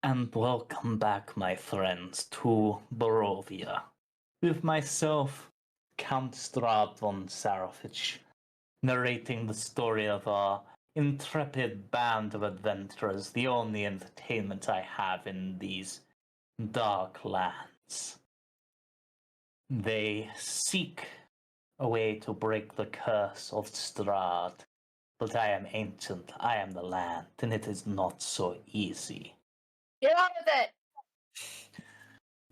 And welcome back, my friends, to Barovia. With myself, Count Strahd von Sarafich, narrating the story of our intrepid band of adventurers, the only entertainment I have in these dark lands. They seek a way to break the curse of Strahd, but I am ancient, I am the land, and it is not so easy. Get on with it!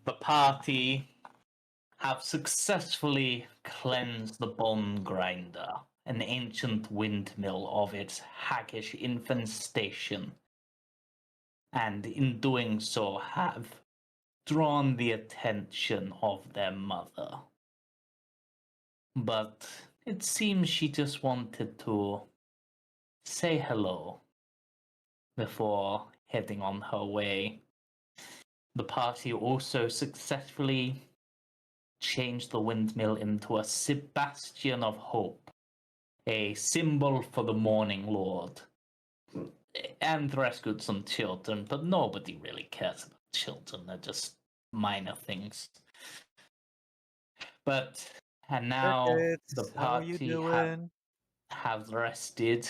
The party have successfully cleansed the Bone Grinder, an ancient windmill, of its haggish infestation, and in doing so have drawn the attention of their mother. But it seems she just wanted to say hello before heading on her way. The party also successfully changed the windmill into a Sebastian of Hope, a symbol for the Morning Lord, and rescued some children, but nobody really cares about children. They're just minor things. And now Crickets, the how are you party doing? have rested,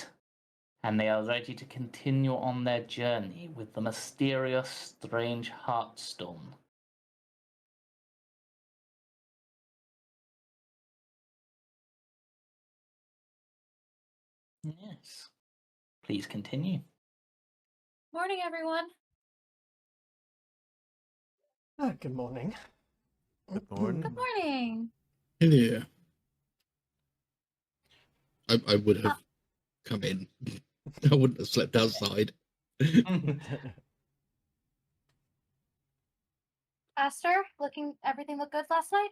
and they are ready to continue on their journey with the mysterious, strange Heartstone. Yes. Please continue. Morning, everyone. Good morning. Good morning. Good morning. Yeah. I would have come in. I wouldn't have slept outside. Aster, everything looked good last night?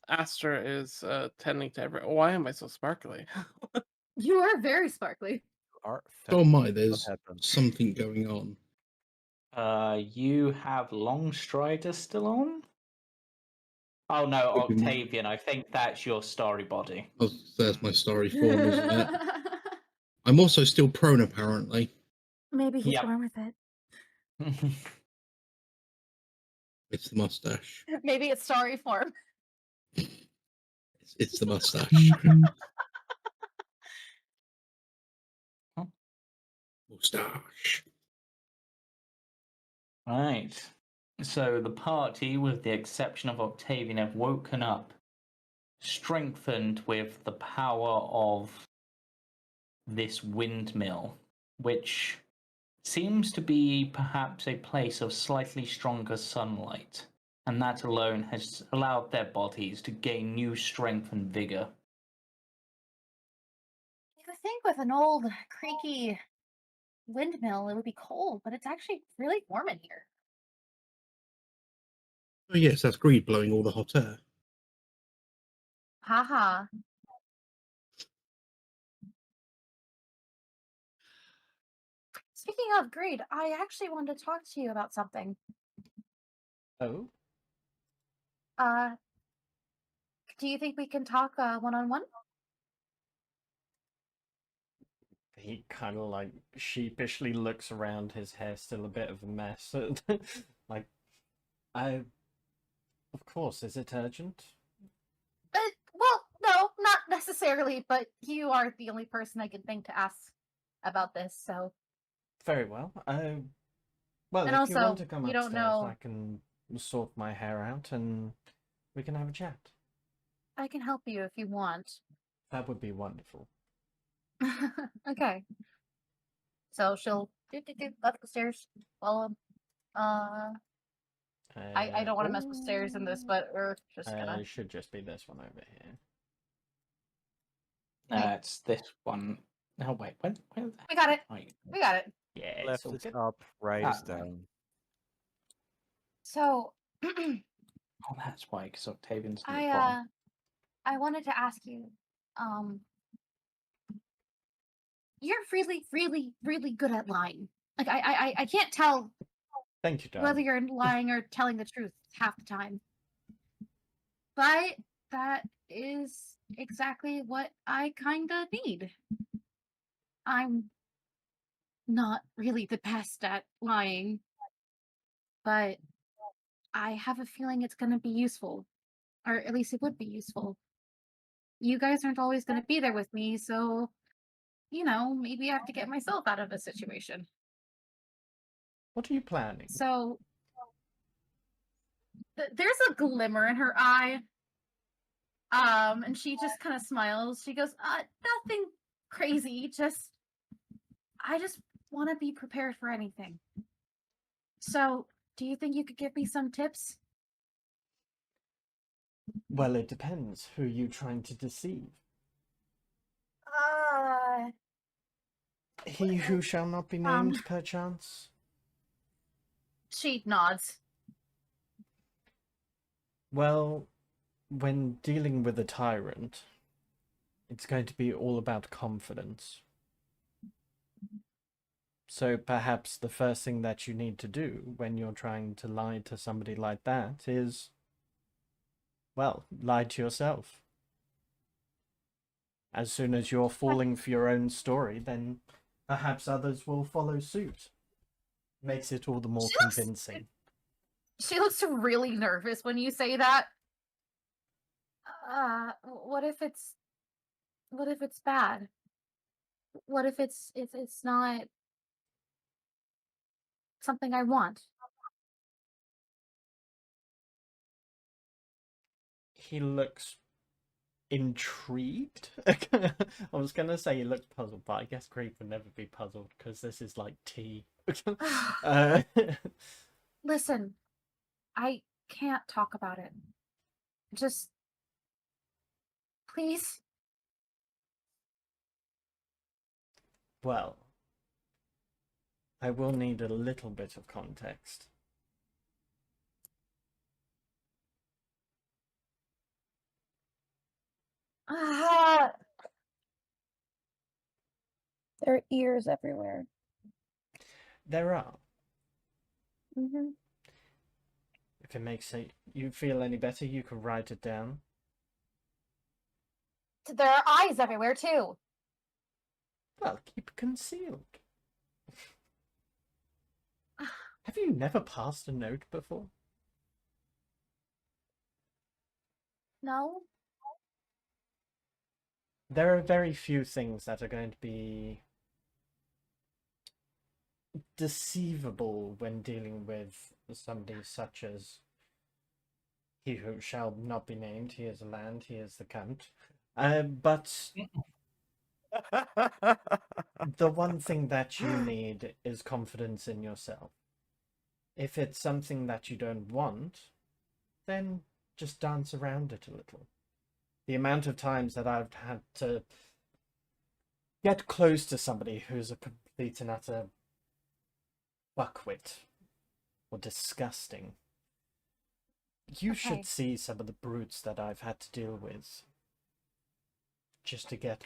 Aster is tending to every. Why am I so sparkly? You are very sparkly. Oh my, there's something going on. You have Longstrider still on? Oh no, Octavian, I think that's your story body. Oh, there's my story form, isn't it? I'm also still prone, apparently. Maybe he's born with it. It's the mustache. Maybe it's story form. It's the mustache. Mustache. Right. So the party, with the exception of Octavian, have woken up, strengthened with the power of this windmill, which seems to be perhaps a place of slightly stronger sunlight, and that alone has allowed their bodies to gain new strength and vigor. You would think with an old, creaky windmill, it would be cold, but it's actually really warm in here. Oh yes, that's Greed blowing all the hot air. Haha. Speaking of greed, I actually wanted to talk to you about something. Oh? Do you think we can talk one-on-one? He kind of like sheepishly looks around, his hair still a bit of a mess. Like, of course, is it urgent? Well, no, not necessarily, but you are the only person I can think to ask about this, so. Very well. Well, And if you also, want to come you don't upstairs, know- I can sort my hair out and we can have a chat. I can help you if you want. That would be wonderful. Okay. So she'll up the stairs, follow him. I don't want to mess with stairs in this, but we're just gonna. It should just be this one over here. It's this one. Oh wait, when We got it. oh, We got it. Yeah, Left is up, right is down. So, oh, that's why, because Octavian's in the bottom. I wanted to ask you, you're really, really, really good at lying. Like I can't tell. Thank you, darling. Whether you're lying or telling the truth half the time. But that is exactly what I kinda need. I'm not really the best at lying, but I have a feeling it's going to be useful, or at least it would be useful. You guys aren't always going to be there with me, so, maybe I have to get myself out of a situation. What are you planning? So, there's a glimmer in her eye. And she just kind of smiles. She goes, nothing crazy, I just want to be prepared for anything. So, do you think you could give me some tips? Well, it depends. Who are you trying to deceive? He who shall not be named, perchance? She nods. Well, when dealing with a tyrant, it's going to be all about confidence. So perhaps the first thing that you need to do when you're trying to lie to somebody like that is, well, lie to yourself. As soon as you're falling for your own story, then perhaps others will follow suit. Makes it all the more convincing. She looks really nervous when you say that. What if it's bad? What if it's not something I want? He looks intrigued. I was gonna say he looked puzzled, but I guess Greg would never be puzzled because this is like tea. Listen, I can't talk about it. Just please. Well, I will need a little bit of context. There are ears everywhere. There are. Mm-hmm. If it makes you feel any better, you can write it down. There are eyes everywhere too. Well, keep it concealed. Have you never passed a note before? No. There are very few things that are going to be deceivable when dealing with somebody such as he who shall not be named. He is a land, he is the cunt. But the one thing that you need is confidence in yourself. If it's something that you don't want, then just dance around it a little. The amount of times that I've had to get close to somebody who's a complete and utter buckwit or disgusting. You should see some of the brutes that I've had to deal with just to get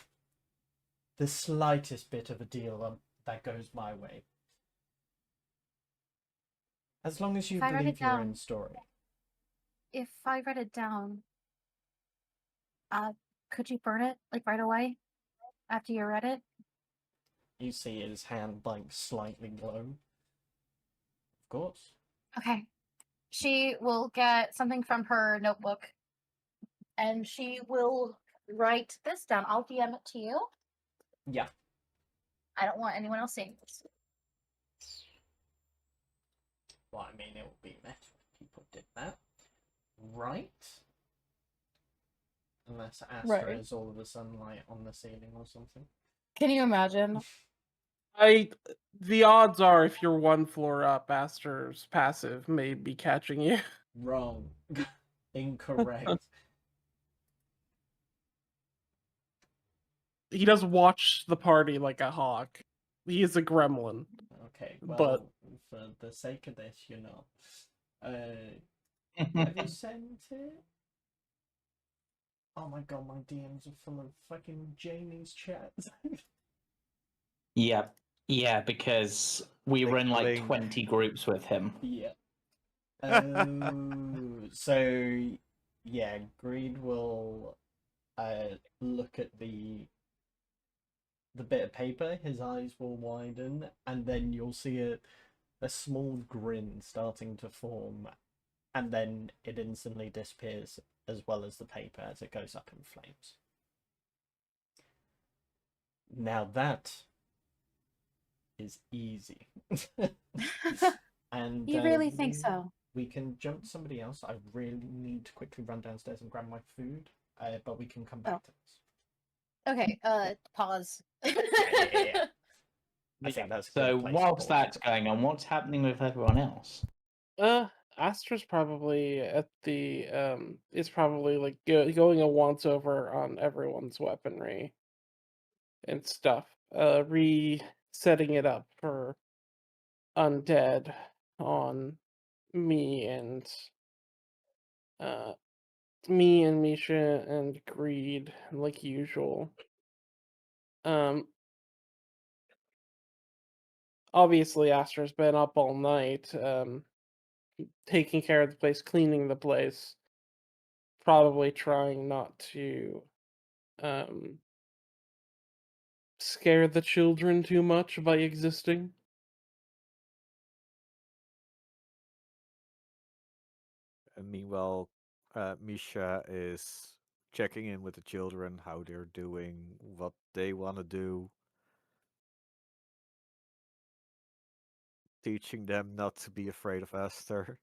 the slightest bit of a deal that goes my way. As long as you believe your own story. If I write it down, could you burn it, like, right away? After you read it? You see his hand, like, slightly glow. Of course. Okay. She will get something from her notebook, and she will write this down. I'll DM it to you. Yeah. I don't want anyone else seeing this. Well, I mean, it would be better if people did that. Right? Unless Aster is all of a sudden, like, on the ceiling or something. Can you imagine? The odds are, if you're one floor up, Aster's passive may be catching you. Wrong. Incorrect. He does watch the party like a hawk. He is a gremlin. Okay, well, But for the sake of this, have you sent it? Oh my god, my DMs are full of fucking Jamie's chats. Yeah, because we were in like 20 groups with him. Yeah. So yeah, Greed will look at the the bit of paper, his eyes will widen, and then you'll see a small grin starting to form, and then it instantly disappears as well as the paper as it goes up in flames. Now that is easy. And You really think so? we can jump to somebody else. I really need to quickly run downstairs and grab my food, but we can come back to this. Okay, pause. I think that's a So good place to whilst pause that's it. going on, what's happening with everyone else? Aster's probably at the is probably like going a once over on everyone's weaponry and stuff. Resetting it up for undead on me and Misha and Greed like usual. Obviously Aster's been up all night, taking care of the place, cleaning the place, probably trying not to scare the children too much by existing. And meanwhile, Misha is checking in with the children, how they're doing, what they want to do, teaching them not to be afraid of Aster.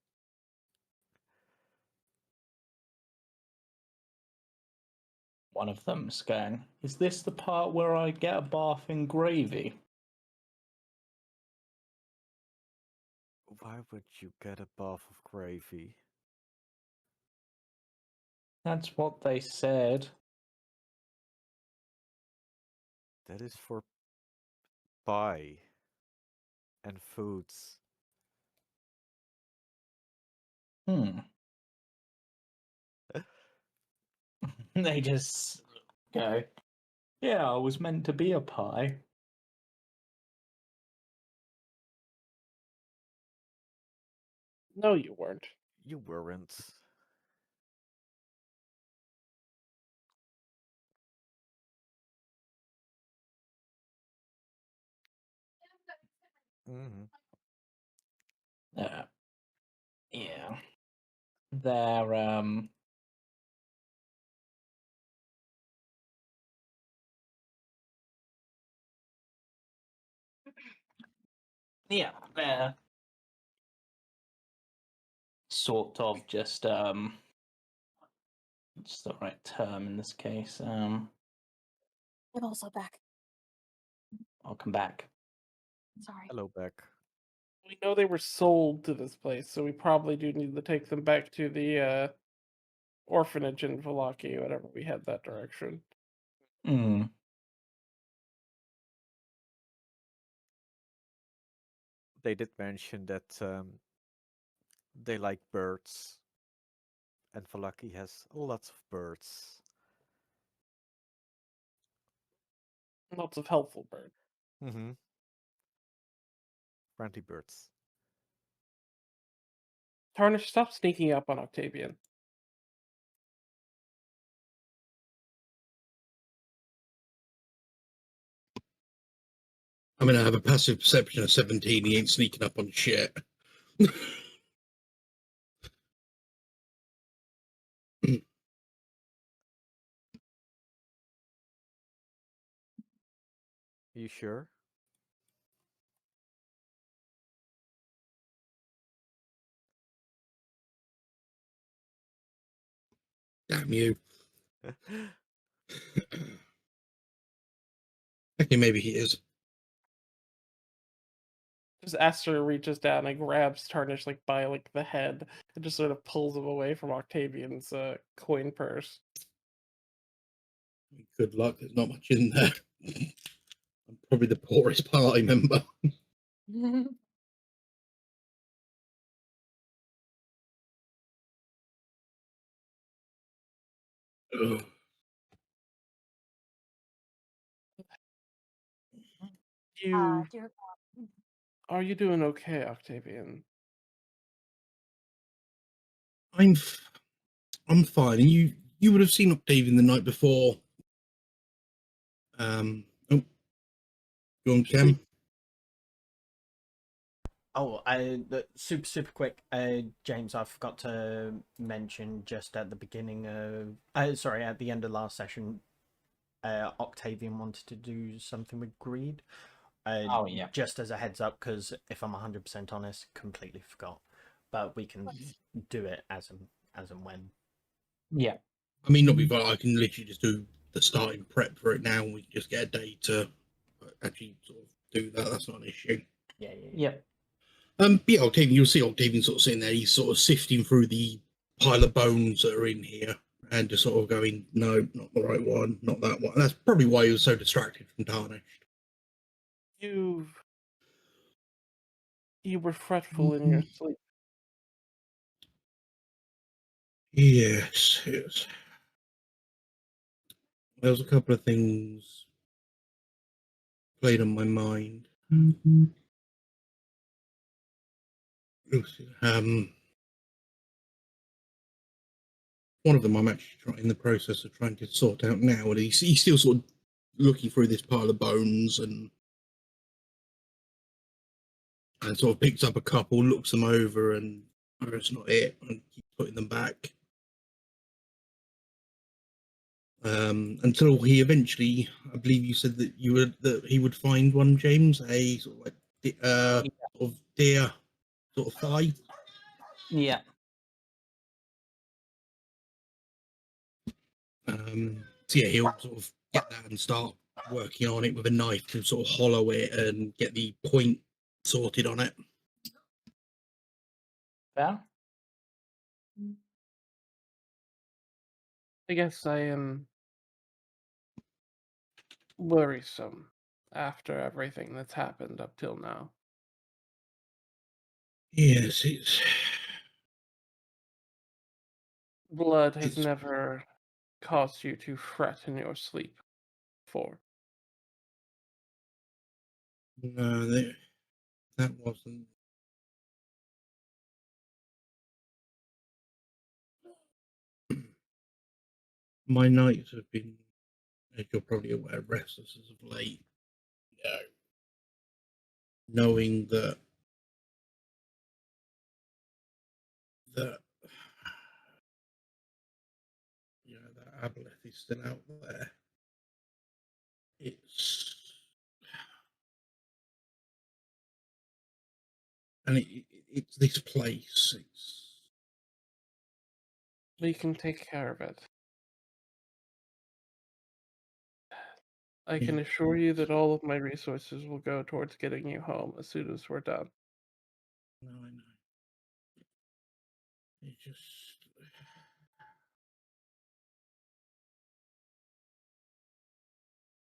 One of them's going, is this the part where I get a bath in gravy? Why would you get a bath of gravy? That's what they said. That is for pie and foods. They just go, yeah, I was meant to be a pie. No, you weren't. You weren't. Mm-hmm. Yeah. They're yeah, they're sort of just what's the right term in this case? I'm also back. I'll come back. Sorry. Hello, Beck. We know they were sold to this place, so we probably do need to take them back to the orphanage in Valaki, whatever we head that direction. They did mention that they like birds, and Valaki has lots of birds. Lots of helpful birds. Mm-hmm. Friendly birds. Tarnish, stop sneaking up on Octavian. I mean, I have a passive perception of 17. He ain't sneaking up on shit. You sure? Damn you. Okay, maybe he is. Just Aster reaches down and grabs Tarnish like by like the head and just sort of pulls him away from Octavian's coin purse. Good luck. There's not much in there. I'm probably the poorest party member. Ugh. Dear Are you doing okay, Octavian? I'm fine. And you would have seen Octavian the night before. Oh, Go on, Cam. Oh, super quick. James, I forgot to mention just at the beginning of, sorry, at the end of last session, Octavian wanted to do something with greed. Oh, yeah. Just as a heads up, because if I'm 100% honest, completely forgot. But we can do it as and when. Yeah. I mean, not be I can literally just do the starting prep for it now, and we can just get a day to actually sort of do that. That's not an issue. Yeah. Yep. Yeah, Octavian, you'll see Octavian sort of sitting there. He's sort of sifting through the pile of bones that are in here, and just sort of going, no, not the right one, not that one. And that's probably why he was so distracted from Tarnished. You were fretful in your sleep. Yes. There was a couple of things played on my mind. One of them I'm actually in the process of trying to sort out now, and he's still sort of looking through this pile of bones and sort of picks up a couple, looks them over, and oh, it's not it, and keeps putting them back. Until he eventually, I believe you said that he would find one, James, a sort of like sort of deer sort of thigh. Yeah. So yeah, he'll sort of get that and start working on it with a knife to sort of hollow it and get the point sorted on it. Fair. I guess I am worrisome after everything that's happened up till now. Yes, it's Blood has It's- never caused you to fret in your sleep before. no, that wasn't. My nights have been, as you're probably aware, restless as of late. Knowing that that that aboleth is still out there. It's it's this place. We can take care of it. I can assure you that all of my resources will go towards getting you home as soon as we're done. No, I know. It just.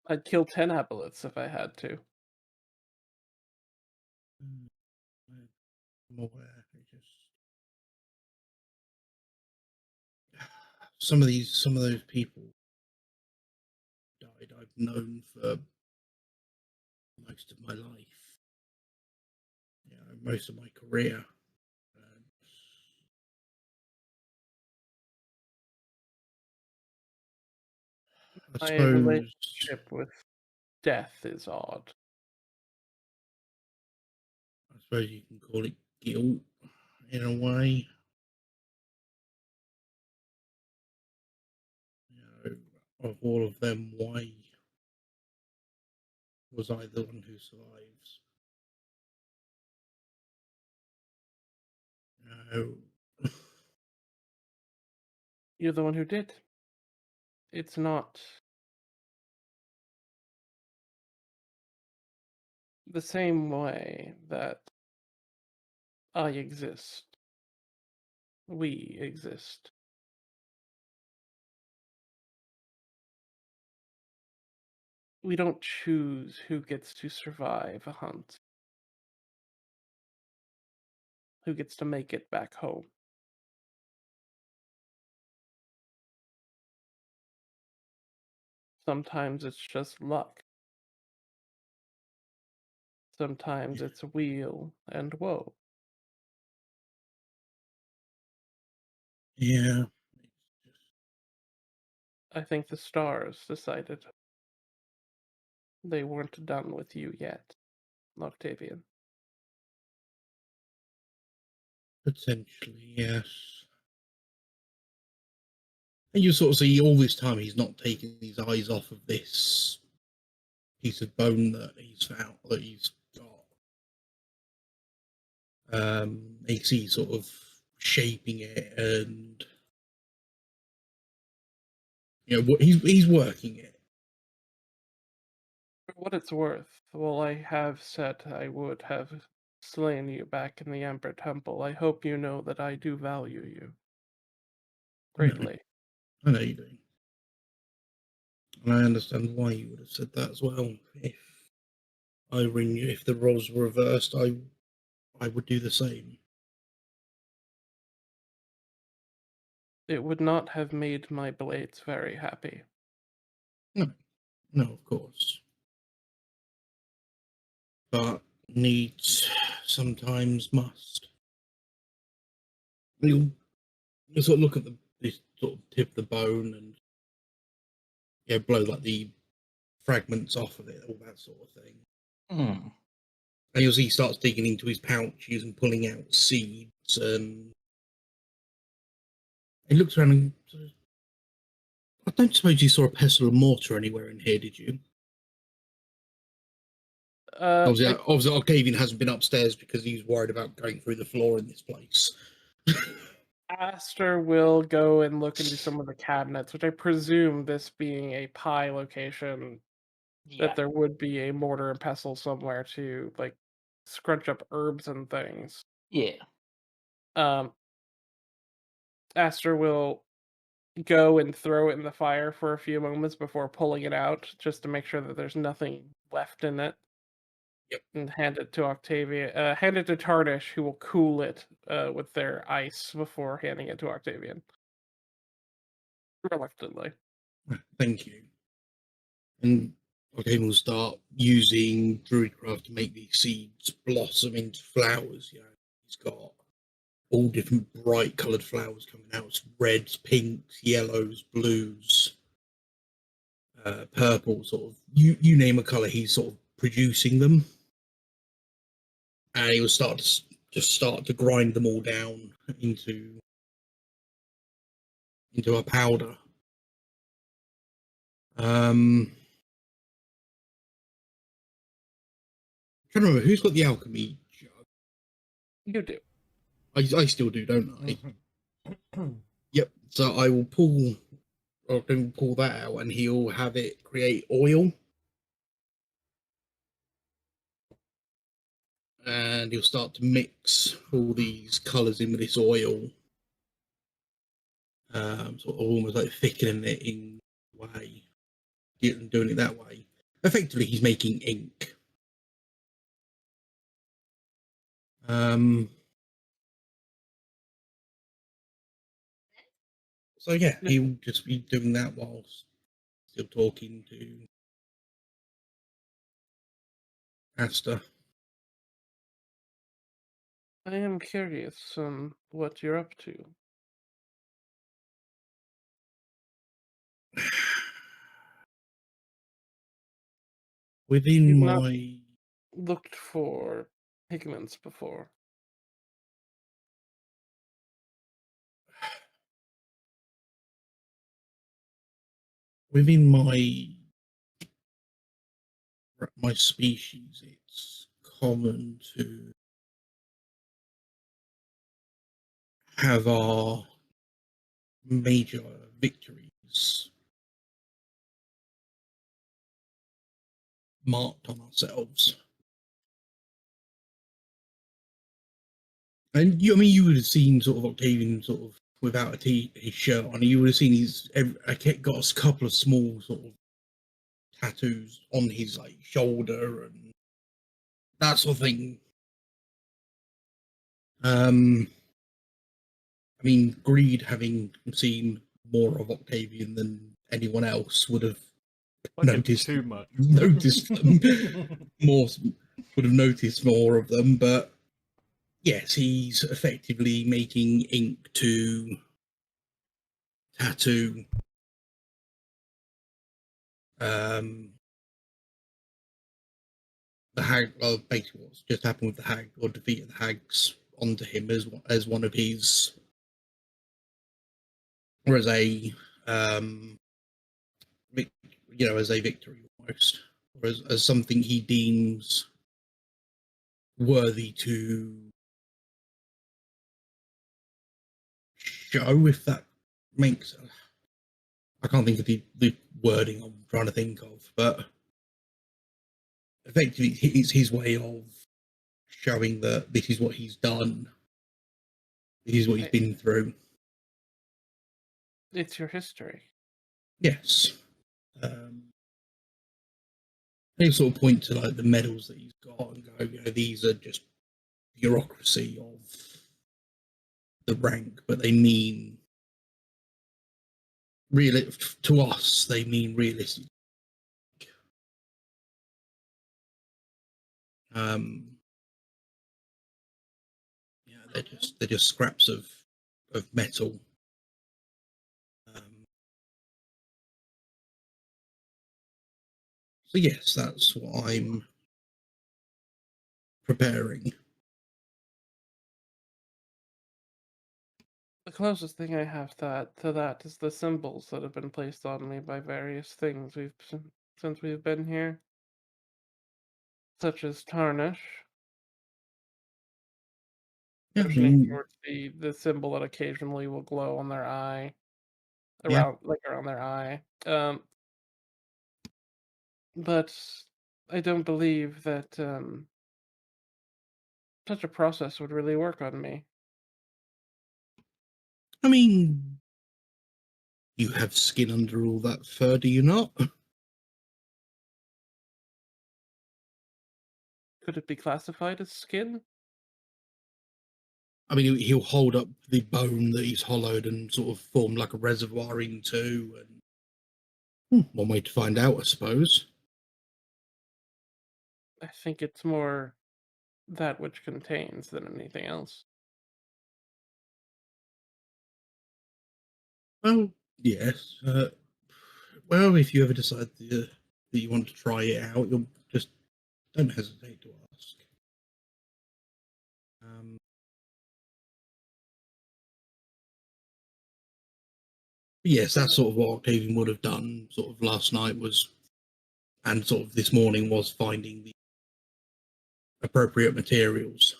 I'd kill 10 aboleths if I had to. I'm aware. It just. Some of those people died. I've known for most of my life. Most of my career. I My suppose. relationship with death is odd. I suppose you can call it guilt in a way. Of all of them, why was I the one who survives? No. You're the one who did. It's not the same way that I exist. We exist. We don't choose who gets to survive a hunt, who gets to make it back home. Sometimes it's just luck. Sometimes it's weal and woe. Yeah. I think the stars decided. they weren't done with you yet, Octavian. Potentially, yes. And you sort of see all this time he's not taking his eyes off of this piece of bone that he's found, that he's got. You see sort of shaping it, and he's working it. For what it's worth, while I have said I would have slain you back in the Ember Temple, I hope you know that I do value you greatly. I know you do. And I understand why you would have said that as well. If the roles were reversed, I would do the same. It would not have made my blades very happy. No, of course. But needs sometimes must. You sort of look at this sort of tip of the bone and blow like the fragments off of it, all that sort of thing. Hmm. And you'll see he starts digging into his pouches and pulling out seeds, and he looks around and says, I don't suppose you saw a pestle and mortar anywhere in here, did you? Obviously, Octavian hasn't been upstairs because he's worried about going through the floor in this place. Aster will go and look into some of the cabinets, which I presume, this being a pie location, Yeah. that there would be a mortar and pestle somewhere to like scrunch up herbs and things. Yeah. Aster will go and throw it in the fire for a few moments before pulling it out, just to make sure that there's nothing left in it. Yep. And hand it to Octavian. Hand it to Tarnish, who will cool it with their ice before handing it to Octavian. Reluctantly. Thank you. And Octavian will start using Druidcraft to make these seeds blossom into flowers. He's got all different bright coloured flowers coming out: reds, pinks, yellows, blues, purple. Sort of you name a colour, he's sort of producing them, and he will start to grind them all down into a powder. I'm trying to remember who's got the alchemy jug. You do. I still do, don't I? Yep. So I will pull that out, and he'll have it create oil, and he'll start to mix all these colours in with this oil, sort of almost like thickening it in a way, doing it that way. Effectively, he's making ink. So yeah, he'll just be doing that whilst still talking to Aster. I am curious on what you're up to. Within You've not my looked for pigments before. within my species, it's common to have our major victories marked on ourselves. And you would have seen sort of Octavian sort of without his shirt on. You would have seen got a couple of small sort of tattoos on his like shoulder and that sort of thing. Greed, having seen more of Octavian than anyone else, would have noticed too much. Noticed them more. Would have noticed more of them, but yes, he's effectively making ink to tattoo the hag, well, basically what's just happened with the hag, or defeated the hags onto him as one of his, or as a, as a victory almost, or as something he deems worthy to show, if that makes. I can't think of the wording I'm trying to think of, but effectively it's his way of showing that this is what he's done, this is what he's been through. It's your history. Yes. They sort of point to like the medals that he's got and go, these are just bureaucracy of the rank, but they mean really, to us, they mean realistic. They're just scraps of metal. So yes, that's what I'm preparing. The closest thing I have to that is the symbols that have been placed on me by various things since we've been here, such as tarnish. Yeah, Motioning towards the symbol that occasionally will glow on their eye, around their eye. But I don't believe that such a process would really work on me. I mean, you have skin under all that fur, do you not? Could it be classified as skin? I mean, he'll hold up the bone that he's hollowed and sort of form like a reservoir into, and one way to find out, I suppose. I think it's more that which contains than anything else. Well, yes. Well, if you ever decide that you want to try it out, you'll just don't hesitate to ask. Yes, that's sort of what Octavian would have done sort of last night was, and sort of this morning was finding the appropriate materials.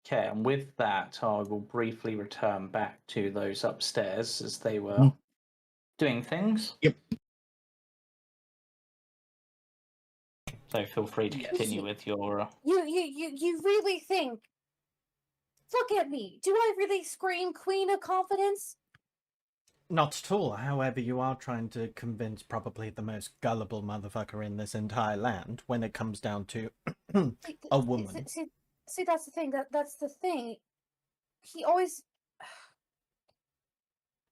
Okay, and with that, I will briefly return back to those upstairs as they were doing things. Yep. So feel free to continue with your. You really think? Look at me. Do I really scream Queen of Confidence? Not at all. However, you are trying to convince probably the most gullible motherfucker in this entire land when it comes down to a woman. See, that's the thing. That's the thing. He always.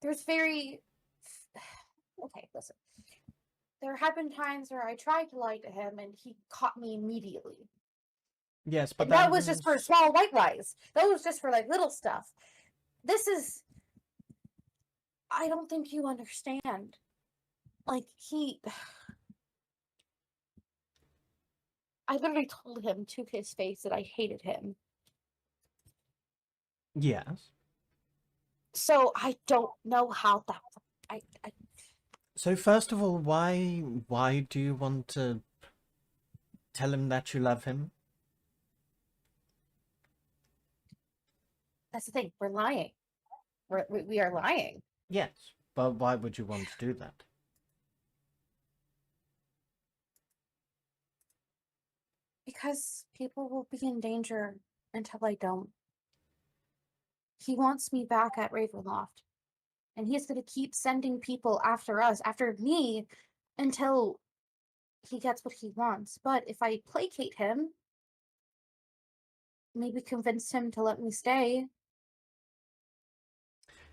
There's very. Okay, listen. There have been times where I tried to lie to him and he caught me immediately. Yes, but and that was just for small white lies. That was just for like little stuff. This is. I don't think you understand. Like, I literally told him to his face that I hated him. Yes. So I don't know how that. So first of all, why do you want to tell him that you love him? That's the thing. We're lying. We are lying. Yes, but why would you want to do that? Because people will be in danger until I don't. He wants me back at Ravenloft. And he's going to keep sending people after us, after me, until he gets what he wants. But if I placate him, maybe convince him to let me stay,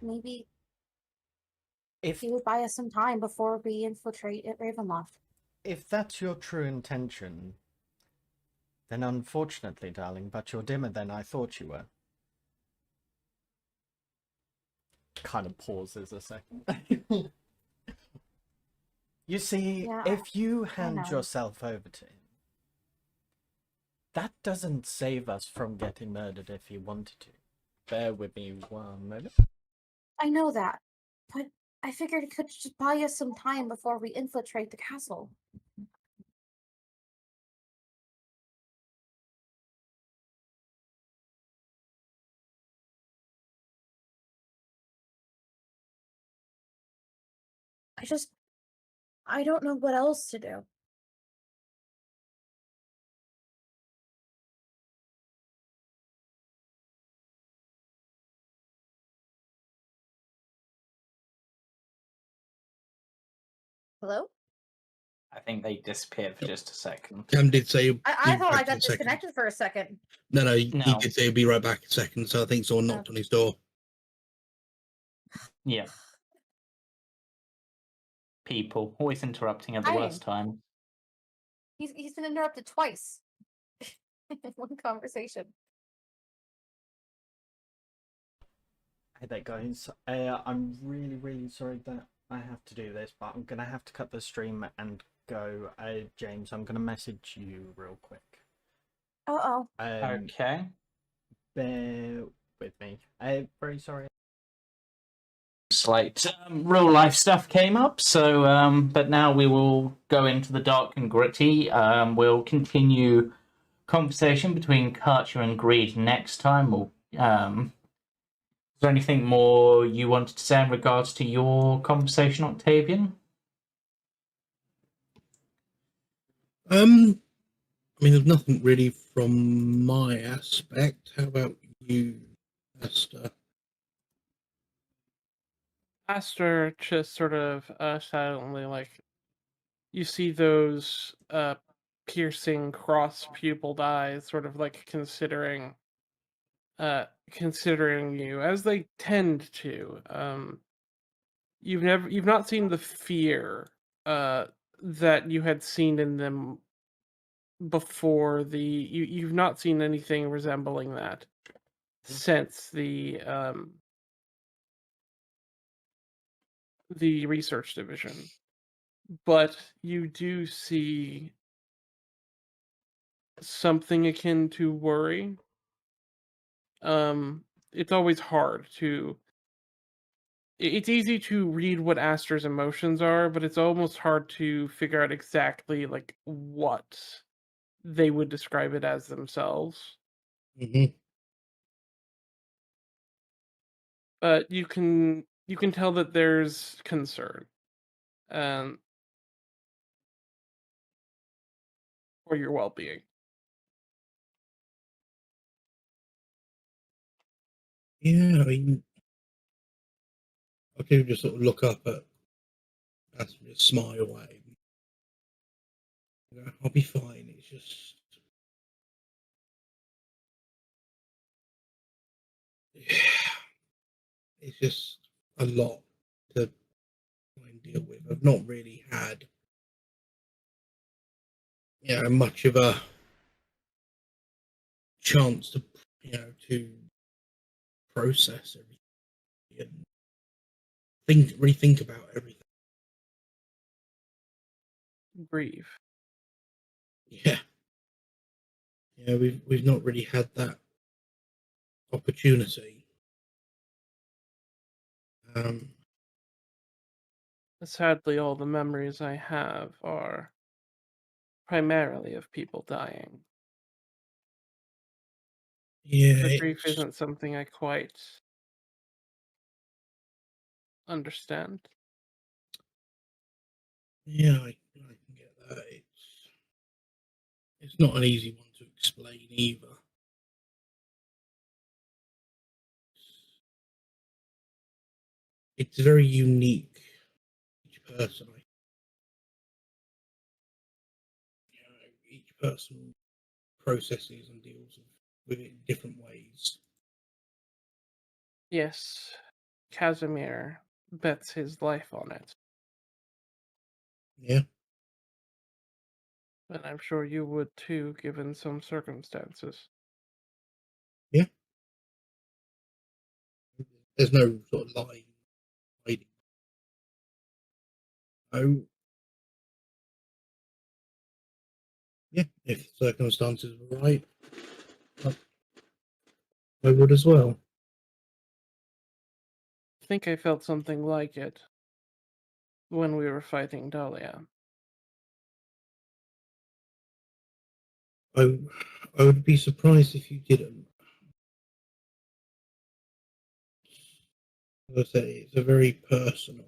maybe he would buy us some time before we infiltrate at Ravenloft. If that's your true intention, then unfortunately, darling, but you're dimmer than I thought you were. Kind of pauses a second. You see, Yeah, if you I hand know. yourself over to him, that doesn't save us from getting murdered if you wanted to. Bear with me one moment. I know that, but I figured it could just buy us some time before we infiltrate the castle. I don't know what else to do. Hello? I think they disappeared for just a second. Cam did say he'll I be thought I back in got a second. disconnected for a second. No, he No. did say he'll be right back in a second, so I think someone knocked on his door. Yeah. People always interrupting at the Hi. worst time. He's been interrupted twice in one conversation. Hey there, guys. I'm really, really sorry that I have to do this, but I'm gonna have to cut the stream and go. James, I'm gonna message you real quick. Uh-oh. Okay. Bear with me. Very sorry. Slight real life stuff came up, so but now we will go into the dark and gritty. We'll continue conversation between Katia and Greed next time. Or is there anything more you wanted to say in regards to your conversation, Octavian? I mean, there's nothing really from my aspect. How about you, Aster? Aster just sort of silently, like, you see those piercing cross-pupiled eyes, sort of like considering you, as they tend to. You've not seen the fear that you had seen in them before. You've not seen anything resembling that since the research division, but you do see something akin to worry. It's always hard to. It's easy to read what Aster's emotions are, but it's almost hard to figure out exactly like what they would describe it as themselves. Mm-hmm. But you can tell that there's concern for your well-being. Yeah, I mean, I could just sort of look up at Aster and just smile at him. You know, I'll be fine. It's just, it's just a lot to try and deal with. I've not really had, much of a chance to, to process everything and rethink about everything. Grieve. Yeah, we've not really had that opportunity. Sadly, all the memories I have are primarily of people dying. Yeah, The grief isn't something I quite understand. Yeah, I can get that. It's not an easy one to explain either. It's very unique. Each person, each person processes and deals with it in different ways. Yes, Casimir bets his life on it. Yeah, And I'm sure you would too, given some circumstances. yeah. There's no sort of lying, hiding. No, Yeah, if circumstances were right, I would as well. I think I felt something like it when we were fighting Dahlia. I would be surprised if you didn't. As I say, it's a very personal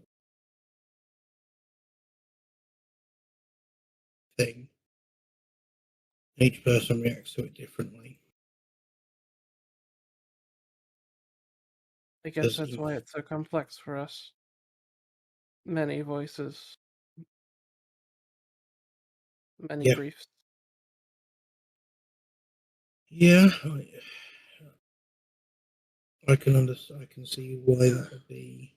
thing. Each person reacts to it differently. I guess that's why it's so complex for us. Many voices, many Yeah. griefs. Yeah, I can understand. I can see why that would be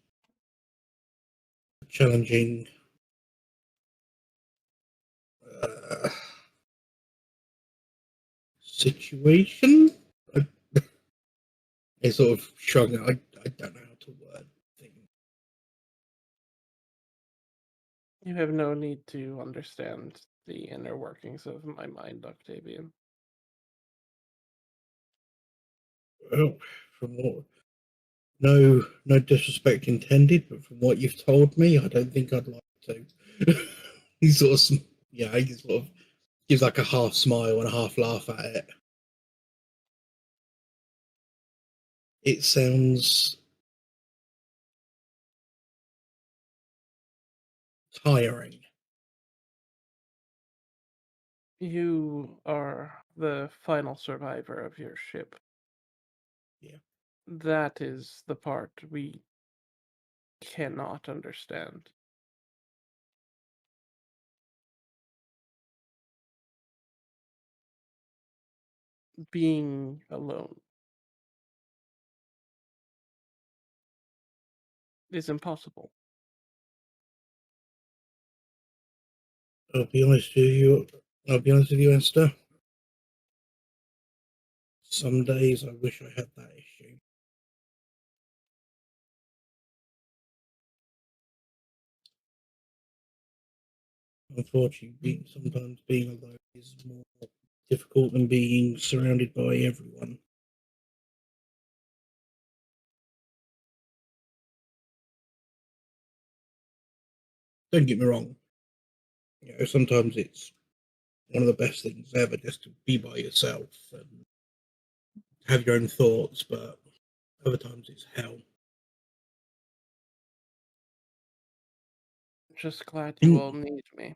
a challenging situation. I sort of shrugging. I don't know how to word things. You have no need to understand the inner workings of my mind, Octavian. Well, from what, no disrespect intended, but from what you've told me, I don't think I'd like to. He sort of, yeah, he sort of gives like a half smile and a half laugh at it. It sounds tiring. You are the final survivor of your ship. Yeah. That is the part we cannot understand. Being alone is impossible. I'll be honest with you. I'll be honest with you, Aster. Some days I wish I had that issue. Unfortunately, sometimes being alone is more difficult than being surrounded by everyone. Don't get me wrong. You know, sometimes it's one of the best things ever just to be by yourself and have your own thoughts, but other times it's hell. Just glad you And, all need me.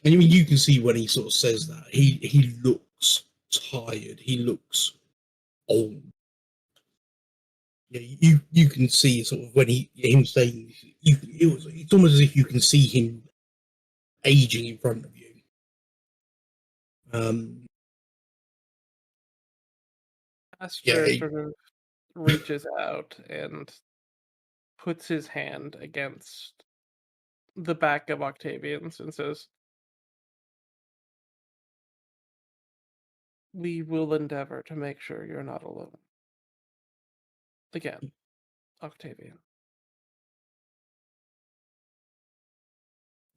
and I mean, you can see when he sort of says that he looks tired. He looks old. Yeah, you can see sort of when him saying it's almost as if you can see him aging in front of you. Aster Yeah, sort of reaches out and puts his hand against the back of Octavian's and says, "We will endeavor to make sure you're not alone." Again, Octavian.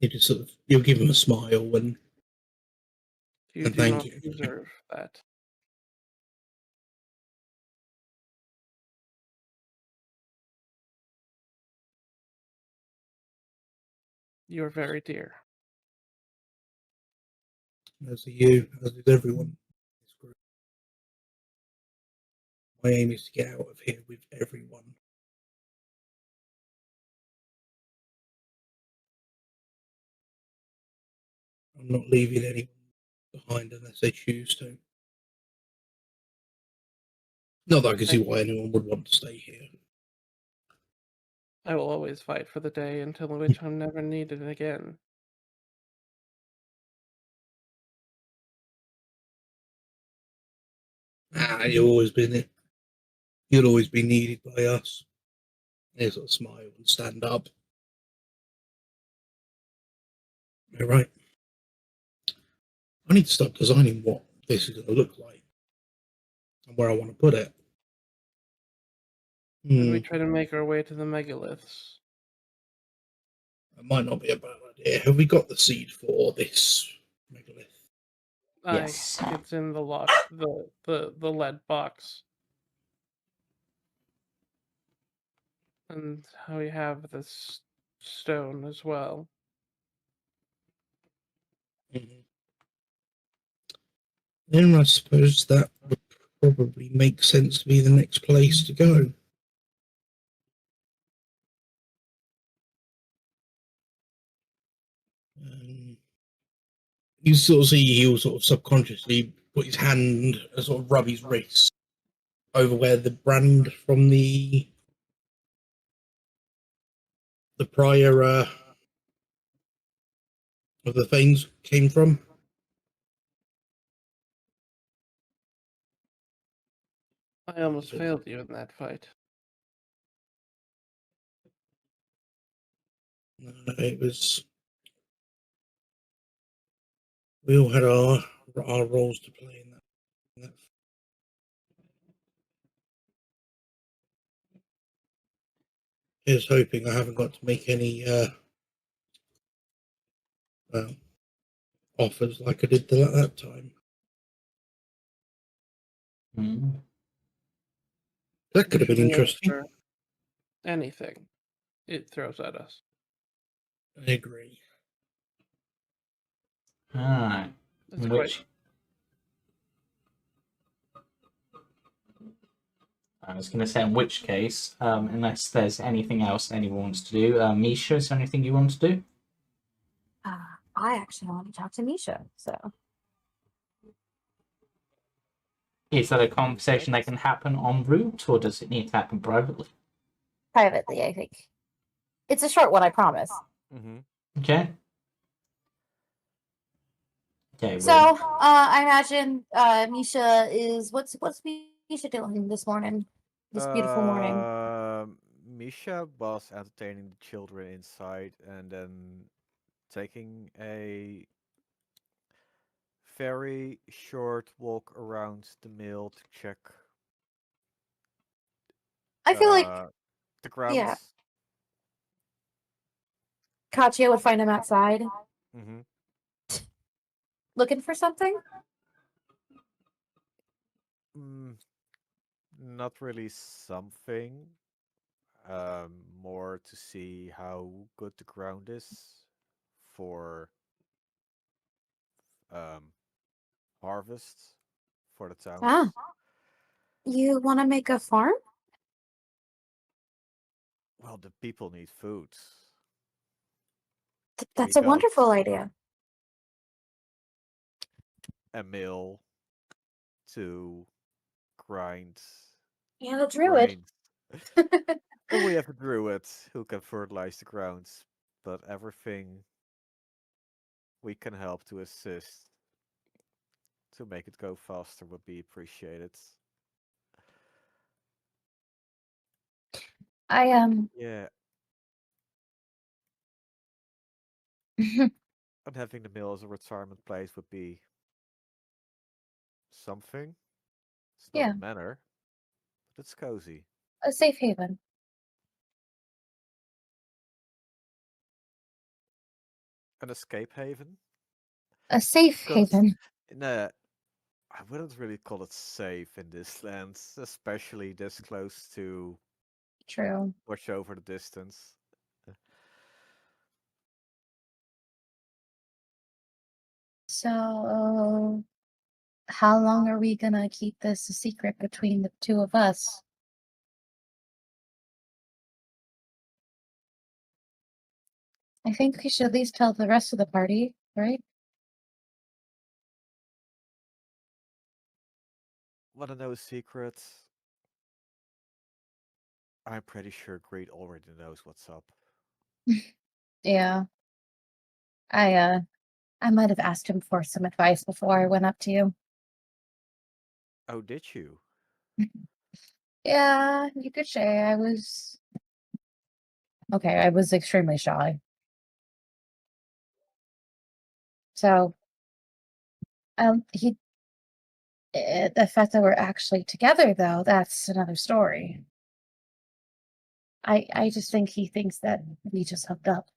you just sort of you'll give him a smile and You do thank not you. deserve that. You're very dear. As are you, as is everyone. My aim is to get out of here with everyone. I'm not leaving anyone behind unless they choose to. Not that I can see why anyone would want to stay here. I will always fight for the day until which I'm never needed again. You've always been it. You'll always be needed by us. They sort of smile and stand up. All right. I need to start designing what this is going to look like and where I want to put it. Should we try to make our way to the megaliths? That might not be a bad idea. Have we got the seed for this megalith? Yes. It's in the lock, the lead box. And we have this stone as well. Mhm. Then I suppose that would probably make sense to be the next place to go. You sort of see he'll sort of subconsciously put his hand and sort of rub his wrist over where the brand from the prior of the things came from. I almost failed you in that fight. It was. We all had our roles to play in that. Here's hoping I haven't got to make any offers like I did that time. Mm. That could have been Usually interesting. answer anything it throws at us. I agree. Alright. That's In quite which I was going to say, in which case, unless there's anything else anyone wants to do, Misha, is there anything you want to do? I actually want to talk to Misha, so Is that a conversation that can happen en route, or does it need to happen privately? privately, I think. It's a short one, I promise. Mm-hmm. Okay. Okay. So, I imagine Misha is what's Misha doing this morning? This beautiful morning. Misha was entertaining the children inside and then taking a very short walk around the mill to check I feel like the grounds. yeah. Katia would find him outside Mm-hmm. looking for something. Not really something. More to see how good the ground is for harvest for the towns. Ah. You want to make a farm? Well, the people need food. That's We a got wonderful idea. a mill to grind Yeah, the druid. grains. And we have a druid who can fertilize the grounds, but everything we can help to assist to make it go faster would be appreciated. I Yeah, and having the mill as a retirement place would be something. It's not Yeah. a manor, but it's cozy. a safe haven. An escape haven? A safe Because haven. no, I wouldn't really call it safe in this land, especially this close to True. watch over the distance. So, how long are we gonna keep this a secret between the two of us? I think we should at least tell the rest of the party, right? Wanna know a secret? I'm pretty sure Greed already knows what's up. Yeah. I might have asked him for some advice before I went up to you. Oh, did you? Yeah, you could say I was. Okay, I was extremely shy. So, the fact that we're actually together, though, that's another story. I just think he thinks that we just hooked up.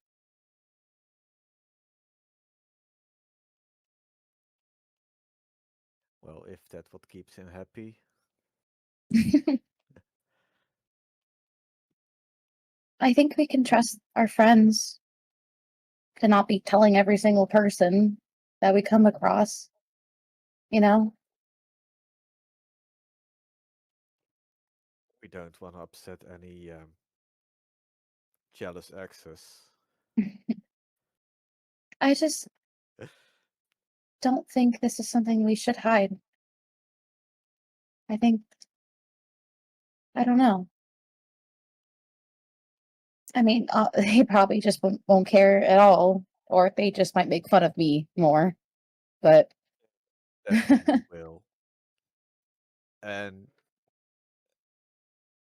Well, if that's what keeps him happy. I think we can trust our friends to not be telling every single person that we come across, you know? We don't want to upset any jealous exes. I just don't think this is something we should hide. I think, I don't know. I mean, they probably just won't care at all, or they just might make fun of me more. But Definitely will. And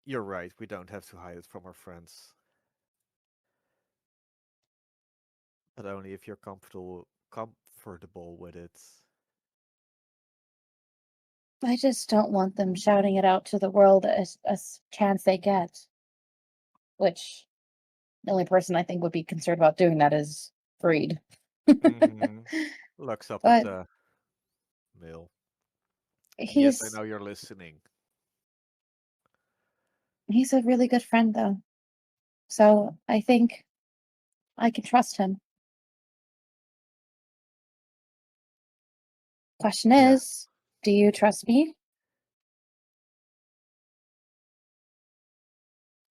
you're right, we don't have to hide it from our friends. But only if you're comfortable with it. I just don't want them shouting it out to the world as a chance they get. Which the only person I think would be concerned about doing that is Freed. Looks up at But the mail. Yes, I he's know you're listening. he's a really good friend though. So I think I can trust him. Question Yeah. is, do you trust me?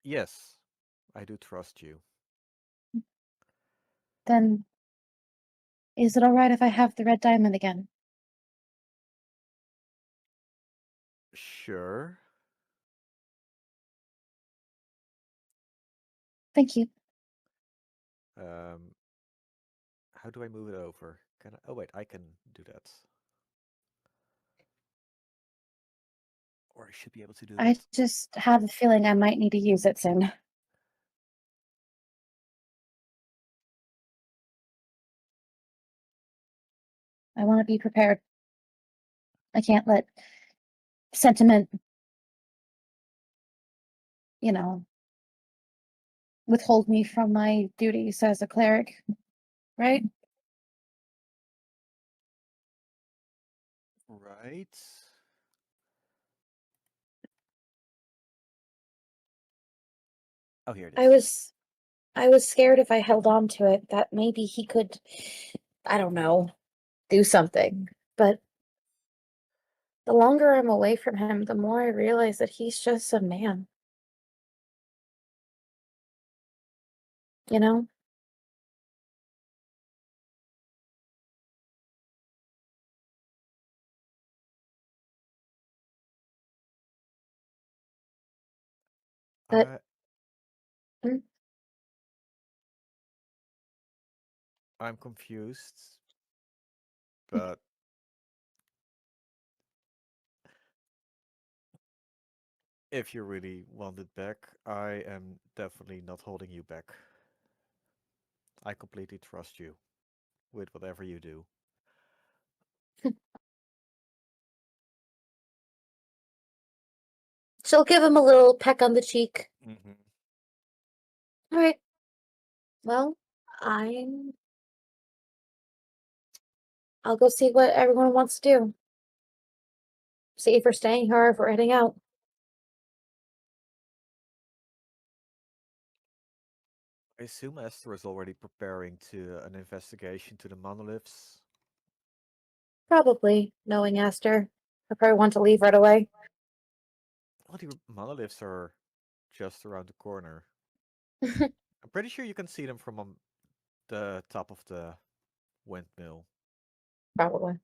Yes, I do trust you. Then is it alright if I have the red diamond again? Sure. Thank you. How do I move it over? Can I? Oh wait, I can do that. Or I should be able to do I that. just have a feeling I might need to use it soon. I want to be prepared. I can't let sentiment, you know, withhold me from my duties as a cleric, right? Right. Oh, here it is. I was scared if I held on to it that maybe he could, I don't know, do something. But the longer I'm away from him, the more I realize that he's just a man. You know? But mm, I'm confused, but if you really want it back, I am definitely not holding you back. I completely trust you with whatever you do. she'll give him a little peck on the cheek. Mm-hmm. All right. Well, I'm. I'll go see what everyone wants to do. See if we're staying or if we're heading out. I assume Aster is already preparing to an investigation to the monoliths. Probably, knowing Aster. I probably want to leave right away. Well, the monoliths are just around the corner. I'm pretty sure you can see them from the top of the windmill. Probably.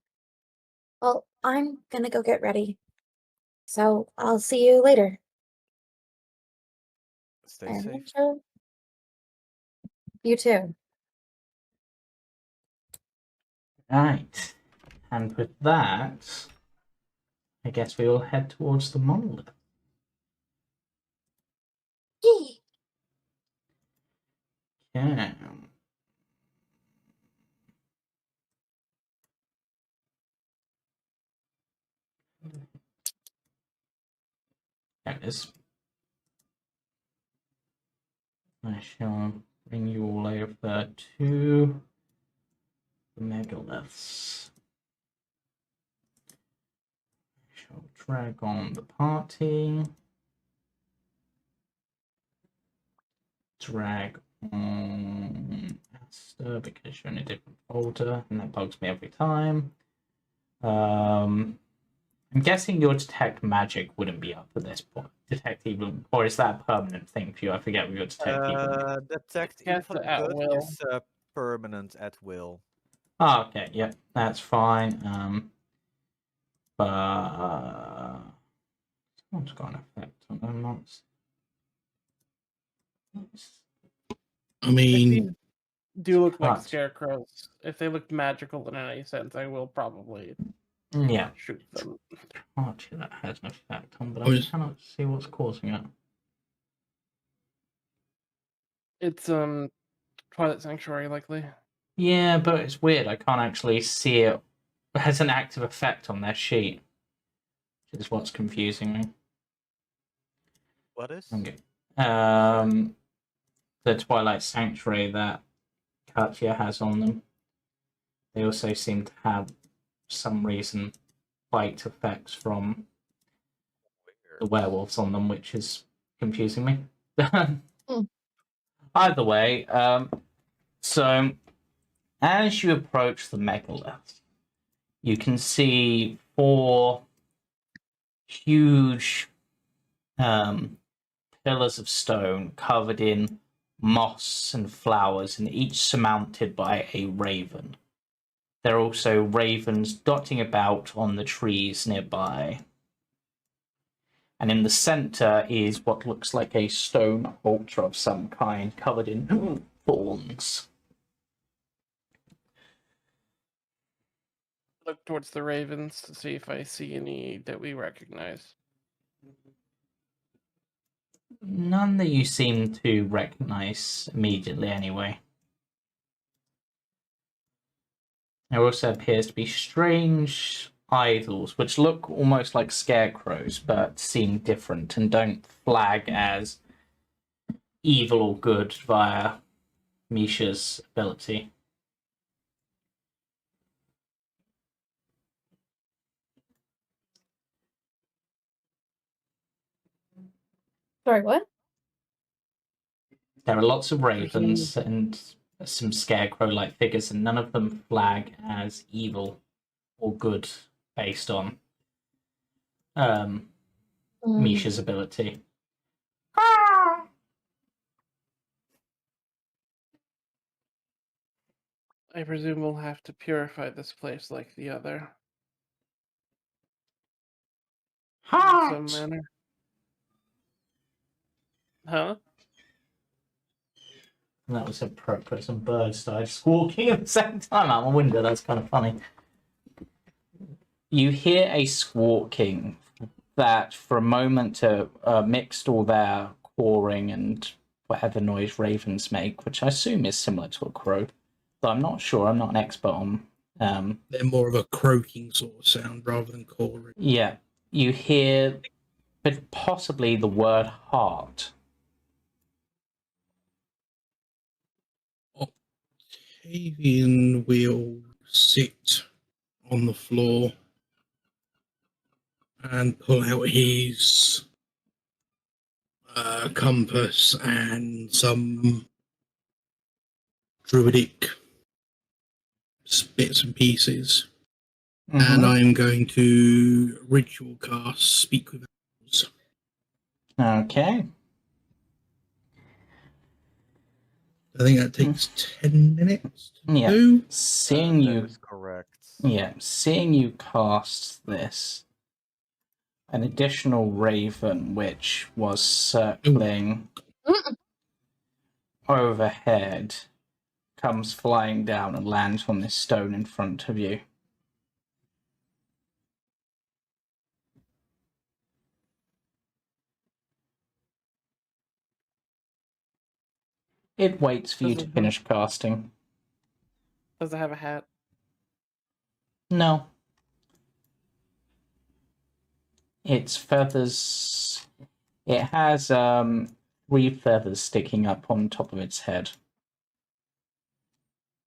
Well, I'm gonna go get ready. So I'll see you later. Stay And safe. Misha, you too. Right. And with that, I guess we will head towards the monolith. Yee. Yeah. There it is. I shall bring you all over to the megaliths. shall drag on the party. Drag on Aster because you're in a different folder, and that bugs me every time. I'm guessing your detect magic wouldn't be up at this point. Detect evil, or is that a permanent thing for you? I forget what your detect evil. Detect Cast evil it at good will. is permanent at will. Oh, okay, yeah, that's fine. But what's got an effect on them monsters? I mean, Do look like Can't. scarecrows. If they looked magical in any sense, I will probably Yeah, shoot them. Archie, that has an effect on, but Oh, I yes. cannot see what's causing it. It's Twilight Sanctuary likely. Yeah, but it's weird. I can't actually see it. It has an active effect on their sheet, which is what's confusing me. What is? Okay. The Twilight Sanctuary that Katia has on them. They also seem to have some reason bite effects from the werewolves on them, which is confusing me. Either way, so as you approach the megalith, you can see 4 huge pillars of stone covered in moss and flowers, and each surmounted by a raven. There are also ravens dotting about on the trees nearby. And in the center is what looks like a stone altar of some kind covered in thorns. Look towards the ravens to see if I see any that we recognize. None that you seem to recognize immediately, anyway. There also appears to be strange idols, which look almost like scarecrows, but seem different and don't flag as evil or good via Misha's ability. Sorry, what? There are lots of ravens and some scarecrow-like figures, and none of them flag as evil or good based on Misha's ability. I presume we'll have to purify this place like the other. In some manner. Huh? And that was appropriate. Some birds started squawking at the same time out my window. That's kind of funny. You hear a squawking that for a moment mixed all their cawing and whatever noise ravens make, which I assume is similar to a crow. Though I'm not sure. I'm not an expert on. they're more of a croaking sort of sound rather than cawing. Yeah. You hear, but possibly the word heart. Octavian will sit on the floor and pull out his compass and some druidic bits and pieces. And I'm going to ritual cast Speak with Animals. Okay. I think that takes 10 minutes to Yeah. do. Seeing That you, is correct. yeah, seeing you cast this, an additional raven which was circling overhead comes flying down and lands on this stone in front of you. It waits for you to finish casting. Does it have a hat? No. Its feathers... It has 3 feathers sticking up on top of its head.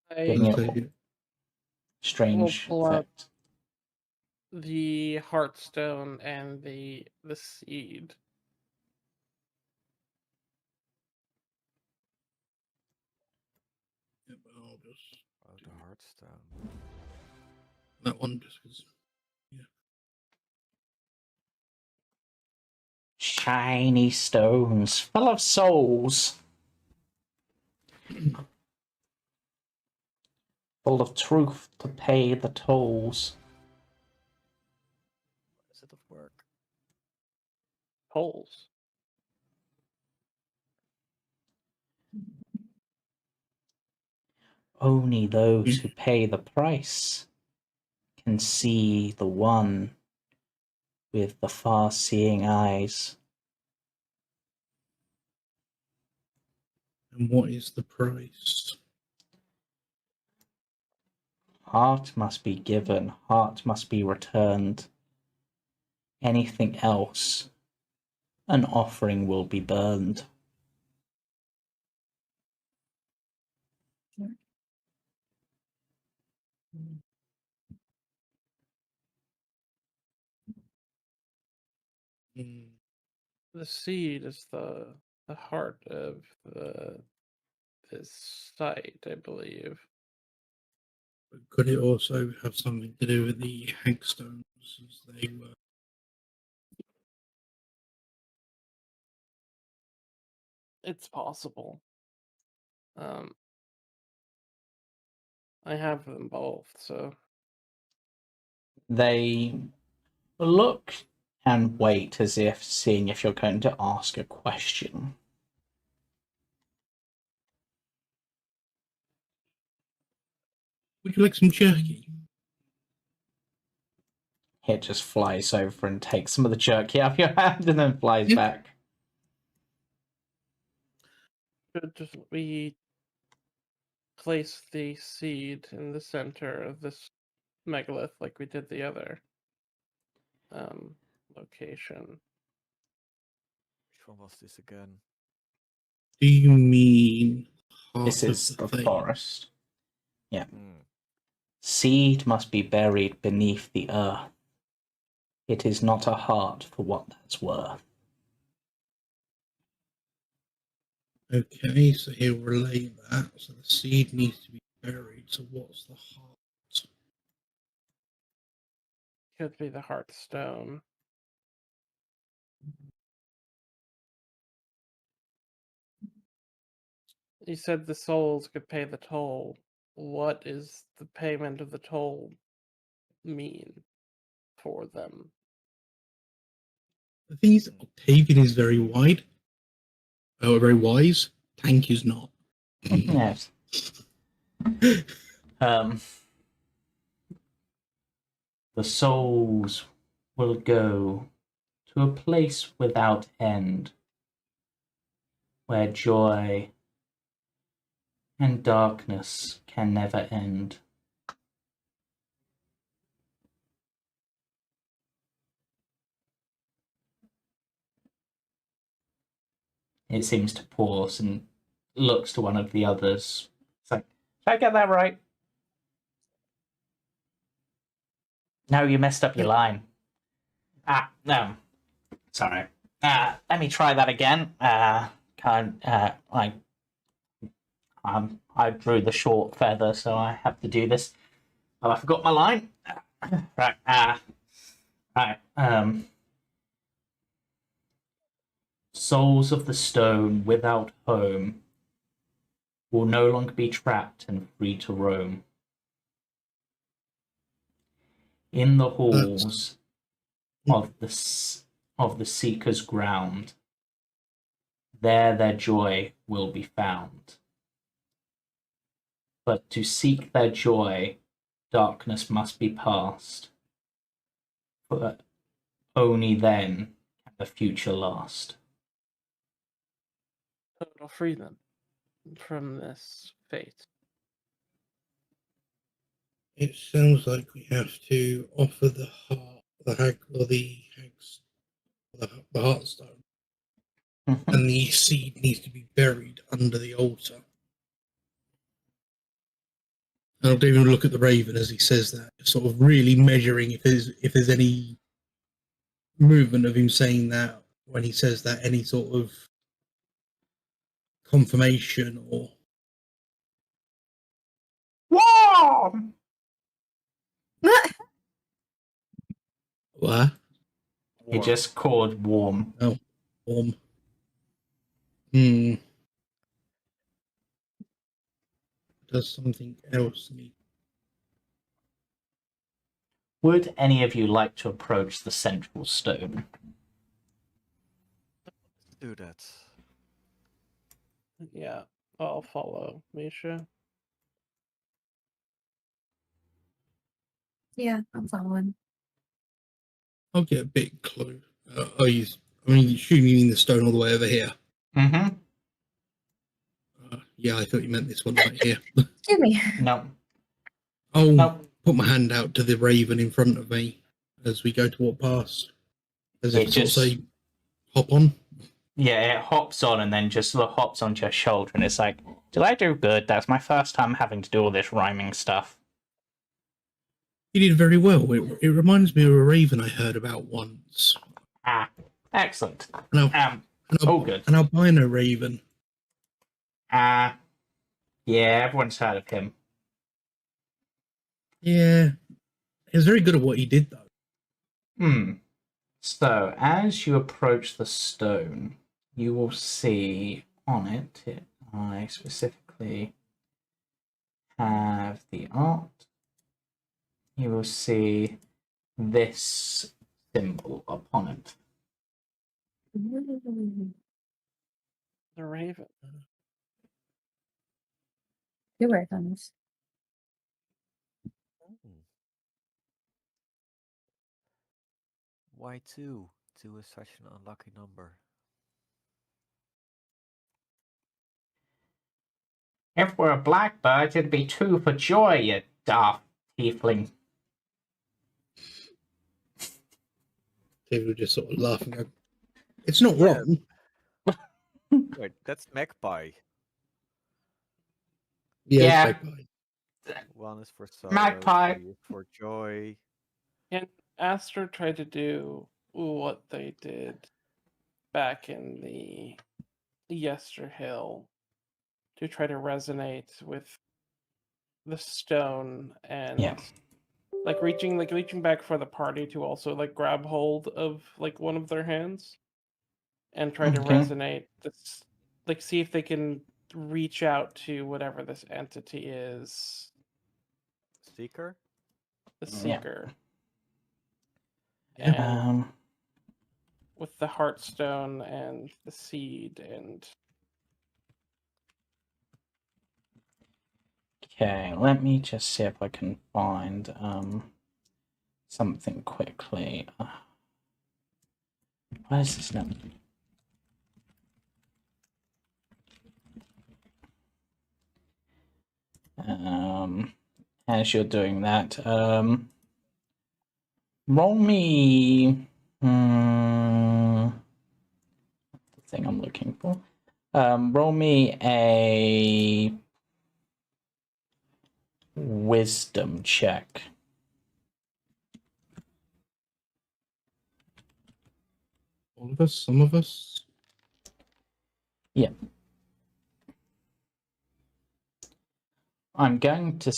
Giving it I strange pull out- effect. the Heartstone and the seed. Yeah, but I'll just Oh, the Heartstone. that one just because. Shiny stones, full of souls, full of truth to pay the tolls. Is it of work? Holes. Only those who pay the price can see the one with the far-seeing eyes. And what is the price? Heart must be given, heart must be returned. Anything else, an offering will be burned. Mm, The seed is the heart of this site, I believe. but could it also have something to do with the hagstones as they were? It's possible. I have them both, so They look and wait as if seeing if you're going to ask a question. Would you like some jerky? It just flies over and takes some of the jerky out of your hand and then flies Yeah. back. should just we place the seed in the center of this megalith like we did the other location. Which one was this again? Do you mean heart This of is the thing? forest. Yeah. Hmm. Seed must be buried beneath the earth. It is not a heart for what that's worth. Okay, so he'll relay that. So the seed needs to be buried. So what's the heart? Could be the Heartstone. You said the souls could pay the toll. What is the payment of the toll mean for them? The thing is, Octavian is very wide. Oh, very wise. Tank is not. Yes. The souls will go to a place without end, where joy and darkness can never end. It seems to pause and looks to one of the others. It's like, did I get that right? No, you messed up your line. No. Sorry. Let me try that again. I drew the short feather, so I have to do this. Oh, I forgot my line. Right. Right. Souls of the stone without home will no longer be trapped and free to roam. In the halls of the seeker's ground, there their joy will be found. But to seek their joy, darkness must be past, for only then can the future last. Total free them from this fate. It sounds like we have to offer the heart, the hag, or the hags, the heartstone, and the seed needs to be buried under the altar. And Octavian will look at the Raven as he says that, sort of really measuring if there's any movement of him saying that when he says that, any sort of confirmation or Warm! what? He just called warm. Oh, Hmm. Does something else need? Would any of you like to approach the central stone? Do that. Yeah, I'll follow Misha. Yeah, I'm following. I'll get a bit close. I mean, assuming you mean the stone all the way over here. Mm-hmm. Yeah, I thought you meant this one right here. Excuse me. No. I'll No. put my hand out to the Raven in front of me as we go to walk past, as if It to sort of just- say, "Hop on." Yeah, it hops on and then just hops onto your shoulder, and it's like, did I do good? That's my first time having to do all this rhyming stuff. You did very well. It reminds me of a Raven I heard about once. Ah, excellent. And Oh, good. An albino Raven. Yeah, everyone's heard of him. Yeah, he was very good at what he did, though. So, as you approach the stone, you will see on it, I specifically have the art. You will see this symbol upon it. The Raven. Two ravens. Why 2? 2 is such an unlucky number. If we're blackbirds, it'd be 2 for joy, you daft tiefling. They were just sort of laughing. It's not Yeah. wrong. Wait, that's magpie. Yeah. It's magpie. 1 is for sorrow, Magpie. 3 is for joy. And Aster tried to do what they did back in the Yesterhill to try to resonate with the stone and Yeah. like reaching back for the party to also like grab hold of like one of their hands and try to Okay. resonate this, like see if they can reach out to whatever this entity is, Seeker? the Yeah. Seeker. Yeah. And with the Heartstone and the Seed and Okay, let me just see if I can find something quickly. Where is this now? As you're doing that, roll me the thing I'm looking for. Roll me a wisdom check. All of us, some of us. Yeah. I'm going to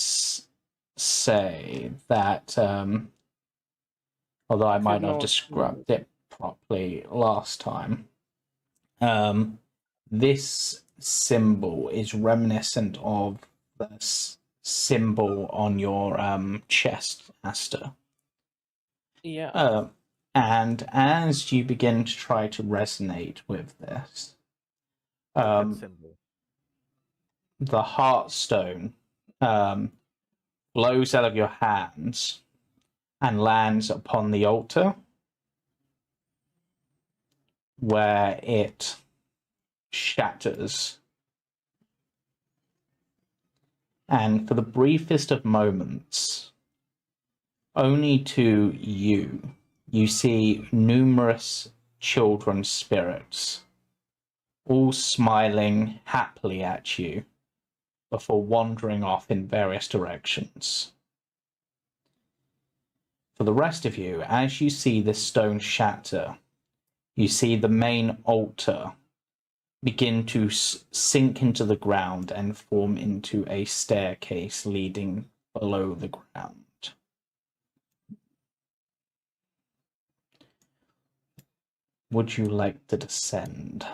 say that, although I might not have described it properly last time, this symbol is reminiscent of the symbol on your chest, Aster. yeah. And as you begin to try to resonate with this, That symbol. the Heartstone blows out of your hands and lands upon the altar, where it shatters. And for the briefest of moments, only to you, you see numerous children's spirits, all smiling happily at you before wandering off in various directions. For the rest of you, as you see this stone shatter, you see the main altar begin to sink into the ground and form into a staircase leading below the ground. Would you like to descend?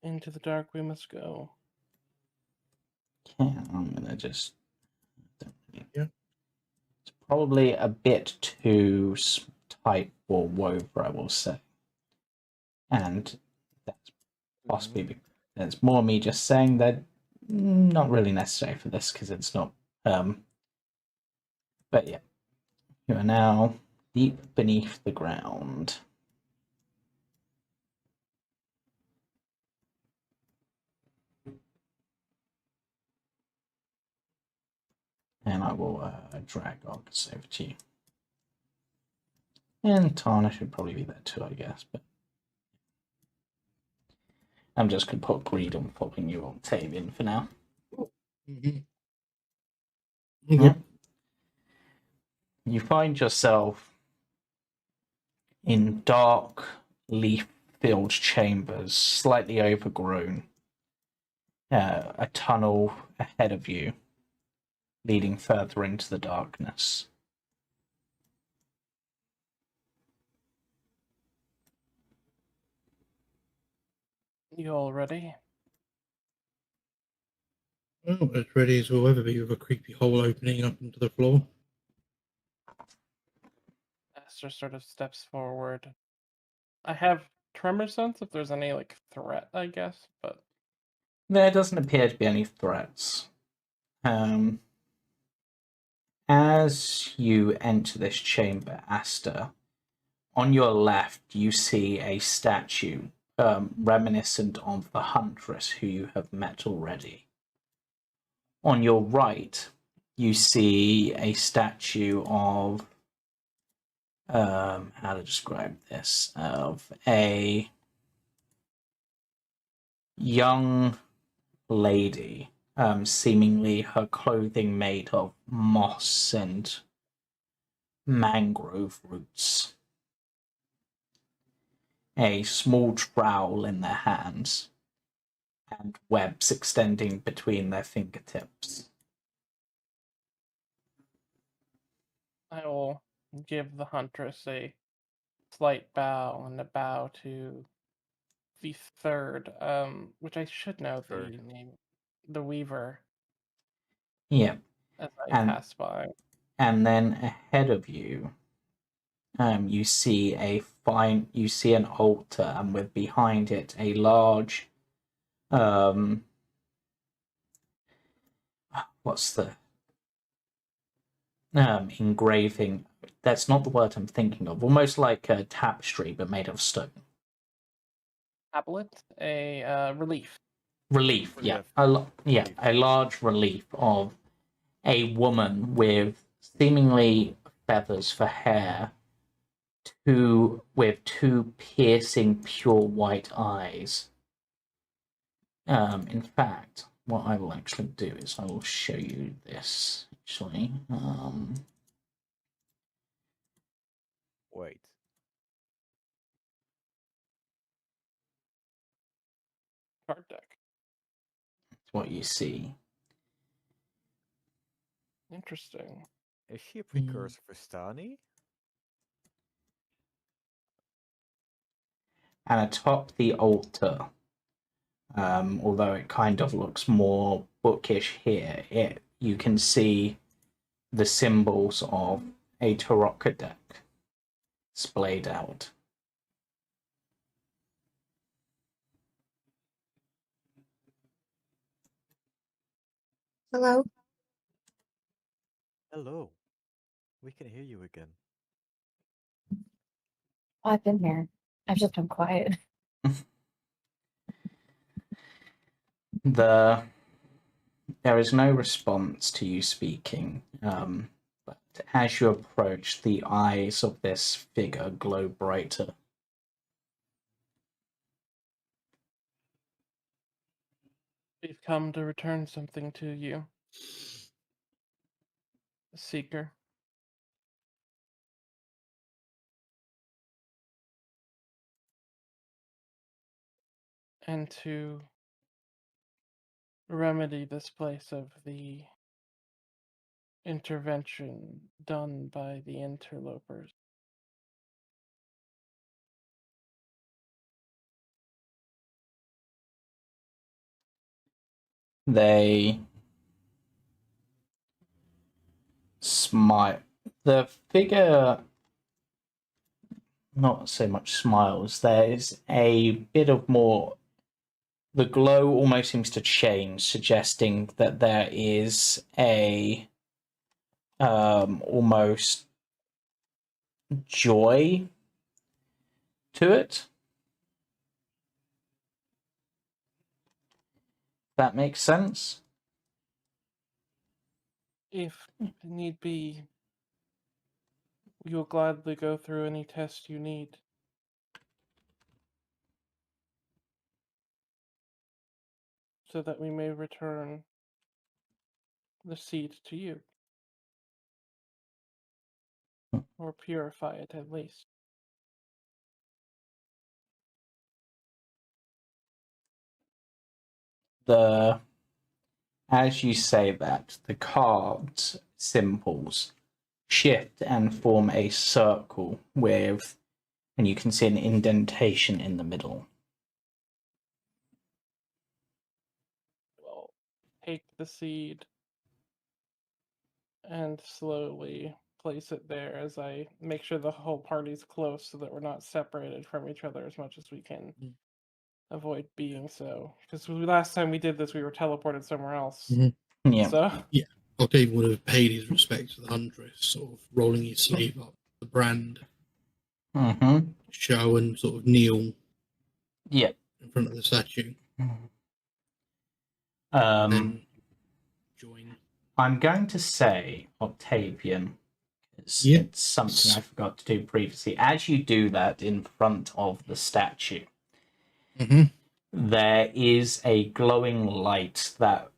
Into the dark we must go. Yeah, I'm gonna just. Yeah. It's probably a bit too tight for Wover, I will say. And that's possibly that's more me just saying that not really necessary for this because it's not. But yeah, you are now deep beneath the ground. And I will drag August over to you. And Tana should probably be there too, I guess. But I'm just going to put greed on following you, Octavian, for now. Mm-hmm. Yeah. You find yourself in dark, leaf-filled chambers, slightly overgrown. A tunnel ahead of you, leading further into the darkness. You all ready? Well, as ready as we'll ever be with a creepy hole opening up into the floor. Aster sort of steps forward. I have tremor sense if there's any like threat, I guess, but There doesn't appear to be any threats. As you enter this chamber, Aster, on your left you see a statue reminiscent of the huntress who you have met already. On your right, you see a statue of how to describe this, of a young lady, seemingly her clothing made of moss and mangrove roots. A small trowel in their hands, and webs extending between their fingertips. I will give the huntress a slight bow and a bow to the third, which I should know the name, the Weaver, Yeah, as I pass by. and then ahead of you, you see an altar, and with behind it a large, what's the engraving? That's not the word I'm thinking of. Almost like a tapestry, but made of stone. Tablet, a relief. Relief, yeah, a large relief of a woman with seemingly feathers for hair, with two piercing, pure white eyes. In fact, what I will actually do is I will show you this. Actually, Wait. Card deck. It's what you see. Interesting. Is she a precursor for Stani? And atop the altar, although it kind of looks more bookish here, you can see the symbols of a Tarokka deck splayed out. Hello? Hello. We can hear you again. I've been here. I've just been quiet. There is no response to you speaking, but as you approach, the eyes of this figure glow brighter. We've come to return something to you, Seeker. And to remedy this place of the intervention done by the interlopers. They smile. The figure not so much smiles. There's a bit of more. The glow almost seems to change, suggesting that there is a almost joy to it. That makes sense. If need be, we will gladly go through any test you need. So that we may return the seed to you. Or purify it at least. As you say that, the carved symbols shift and form a circle with, and you can see an indentation in the middle. We'll take the seed and slowly place it there as I make sure the whole party's close so that we're not separated from each other as much as we can avoid being so. Because last time we did this, we were teleported somewhere else. Yeah. So Octavian would have paid his respects to the huntress, sort of rolling his sleeve up the brand, show and sort of kneel Yeah. in front of the statue. Um, Then join. I'm going to say, Octavian, because Yeah. it's something I forgot to do previously. As you do that in front of the statue, there is a glowing light that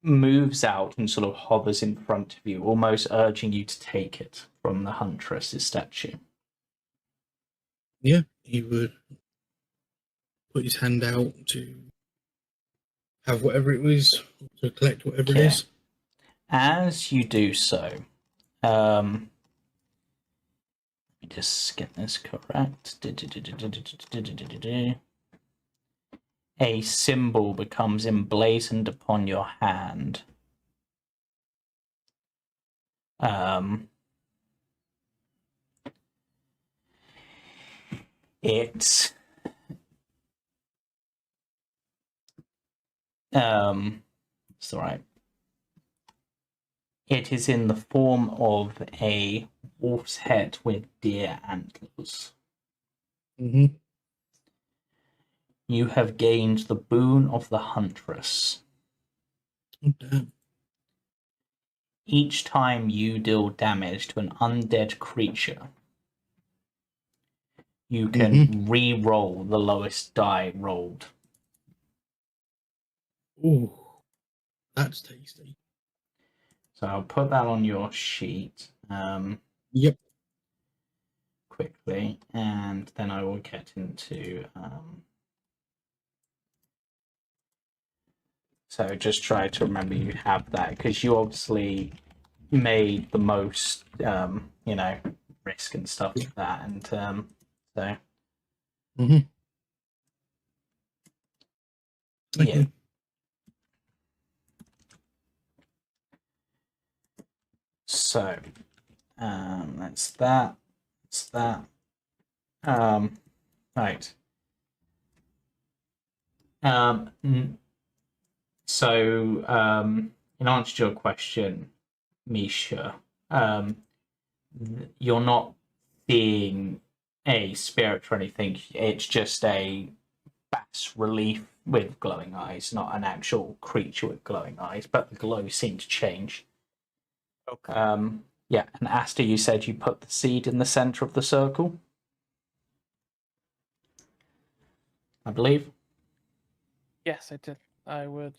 moves out and sort of hovers in front of you, almost urging you to take it from the huntress's statue. Yeah, he would put his hand out to have whatever it was, to collect whatever it is. As you do so, let me just get this correct. A symbol becomes emblazoned upon your hand. It's right. It is in the form of a wolf's head with deer antlers. You have gained the boon of the huntress. Oh, damn. Each time you deal damage to an undead creature, you can re-roll the lowest die rolled. Ooh, that's tasty. So I'll put that on your sheet. Yep. Quickly, and then I will get into. So just try to remember you have that, because you obviously made the most, risk and stuff like that, and so. Yeah. So, that's that. That's that. Right. So, in answer to your question, Misha, you're not seeing a spirit or anything. It's just a bas relief with glowing eyes, not an actual creature with glowing eyes, but the glow seemed to change. Okay. Yeah, and Aster, you said you put the seed in the center of the circle, I believe. yes, I did. I would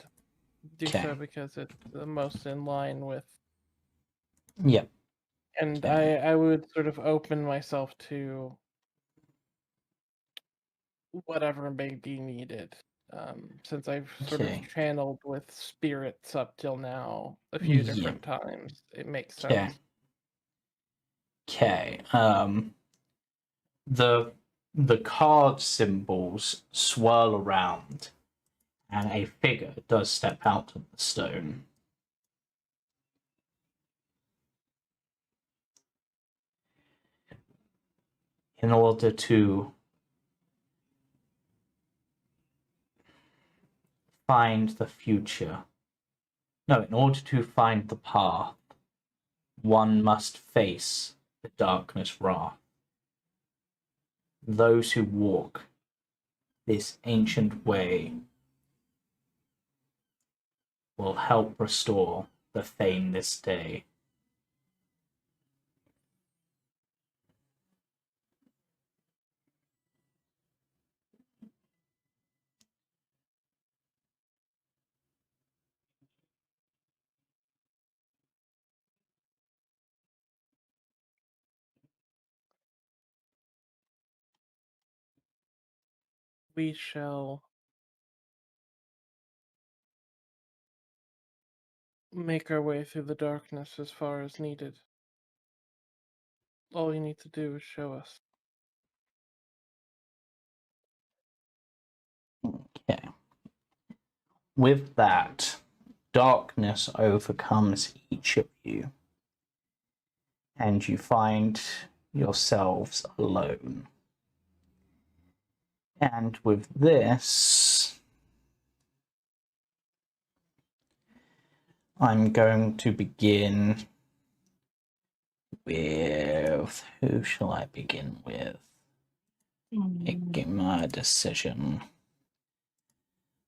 do Okay. so because it's the most in line with. Yep. And Okay. I would sort of open myself to whatever may be needed. Since I've sort of Okay. channeled with spirits up till now a few Yeah. different times, it makes Okay. sense. Okay. The card symbols swirl around, and a figure does step out of the stone. In order to find the future, no, in order to find the path, one must face the darkness wrath. Those who walk this ancient way will help restore the fame this day. We shall make our way through the darkness as far as needed. All you need to do is show us. Okay. With that, darkness overcomes each of you, and you find yourselves alone. And with this, I'm going to begin with... Who shall I begin with? Making my decision.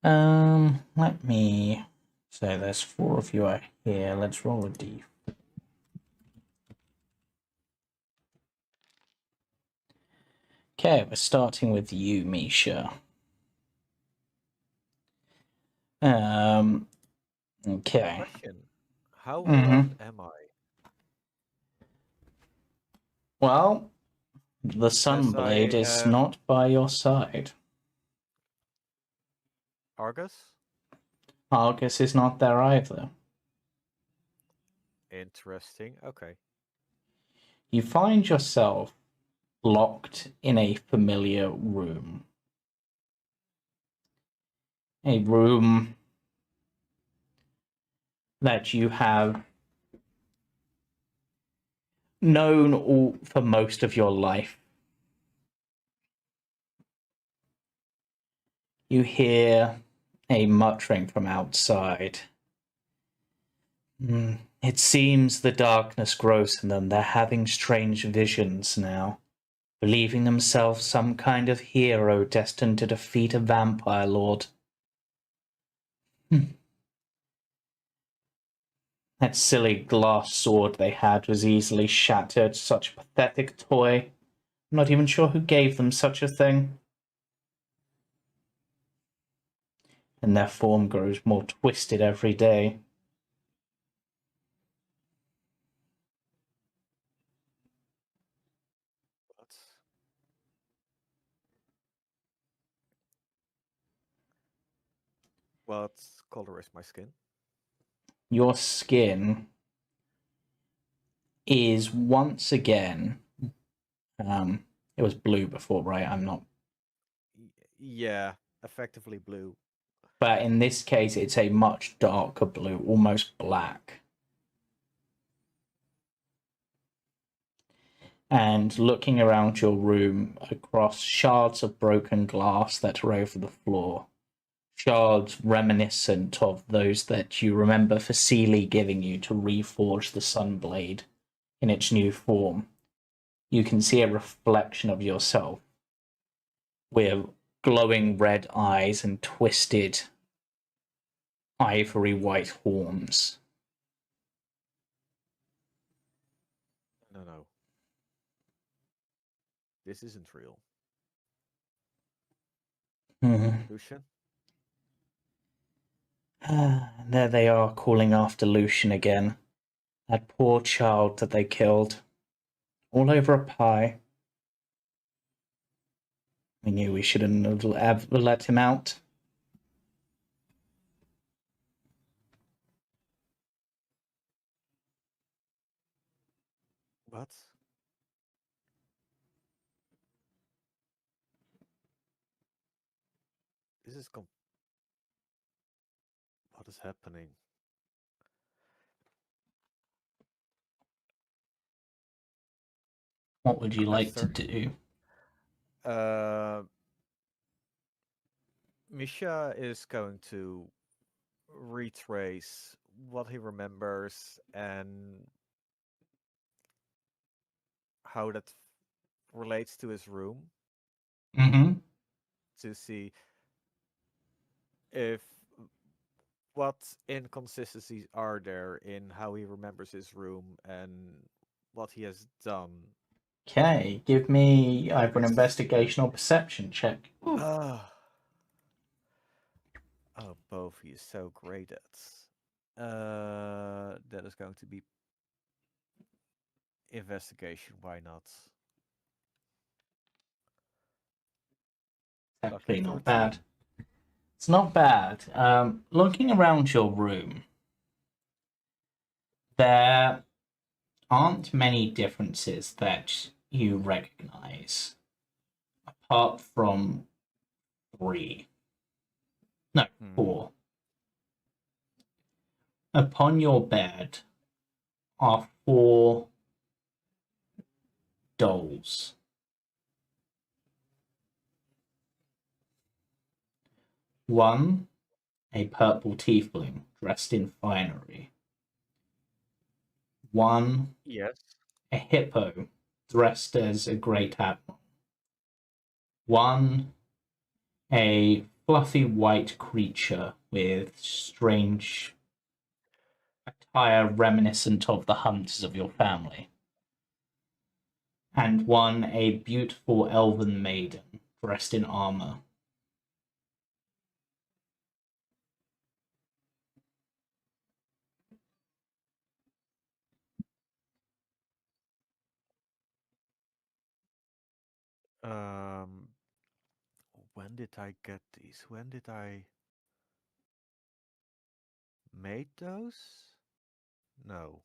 Let me... So there's 4 of you out here. Let's roll a d4. Okay, we're starting with you, Misha. Okay. Question. How Mhm. old am I? Well, the Sunblade I is have not by your side. Argus? Argus is not there either. Interesting. Okay. You find yourself locked in a familiar room. A room that you have known all for most of your life. You hear a muttering from outside. It seems the darkness grows in them. They're having strange visions now, believing themselves some kind of hero destined to defeat a vampire lord. That silly glass sword they had was easily shattered. Such a pathetic toy. I'm not even sure who gave them such a thing. And their form grows more twisted every day. What? What color is my skin? Your skin is once again... it was blue before, right? I'm not... Yeah, effectively blue. But in this case, it's a much darker blue, almost black. And looking around your room across shards of broken glass that are over the floor, shards reminiscent of those that you remember Facili giving you to reforge the Sunblade in its new form, you can see a reflection of yourself with glowing red eyes and twisted ivory white horns. No. This isn't real. Mhm. Lucian? There they are, calling after Lucian again. That poor child that they killed. All over a pie. We knew we shouldn't have let him out. What? This is what is happening? What would you like to Aster? do? Misha is going to retrace what he remembers and how that relates to his room Mm-hmm. to see if what inconsistencies are there in how he remembers his room and what he has done. Okay, give me either an investigation or perception check. Ah. Oh, both he is so great at. That is going to be investigation. Why not? Actually, Lucky not 14. bad. It's not bad. Looking around your room, there aren't many differences that you recognize, apart from 3. No, 4. Upon your bed are 4 dolls. One, a purple tiefling dressed in finery. One, Yes. a hippo dressed as a great admiral. One, a fluffy white creature with strange attire reminiscent of the hunters of your family. And one, a beautiful elven maiden dressed in armor. When did I get these? When did I made those? No.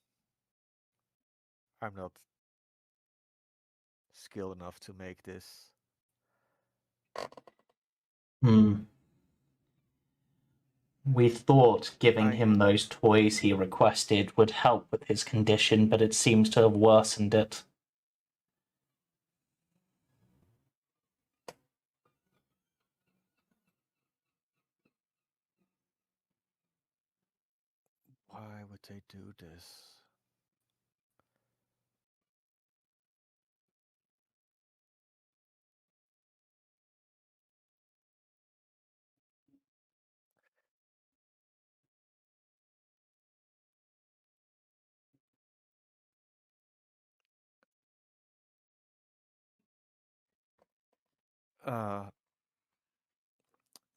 I'm not skilled enough to make this. We thought giving I- him those toys he requested would help with his condition, but it seems to have worsened it. Why would they do this?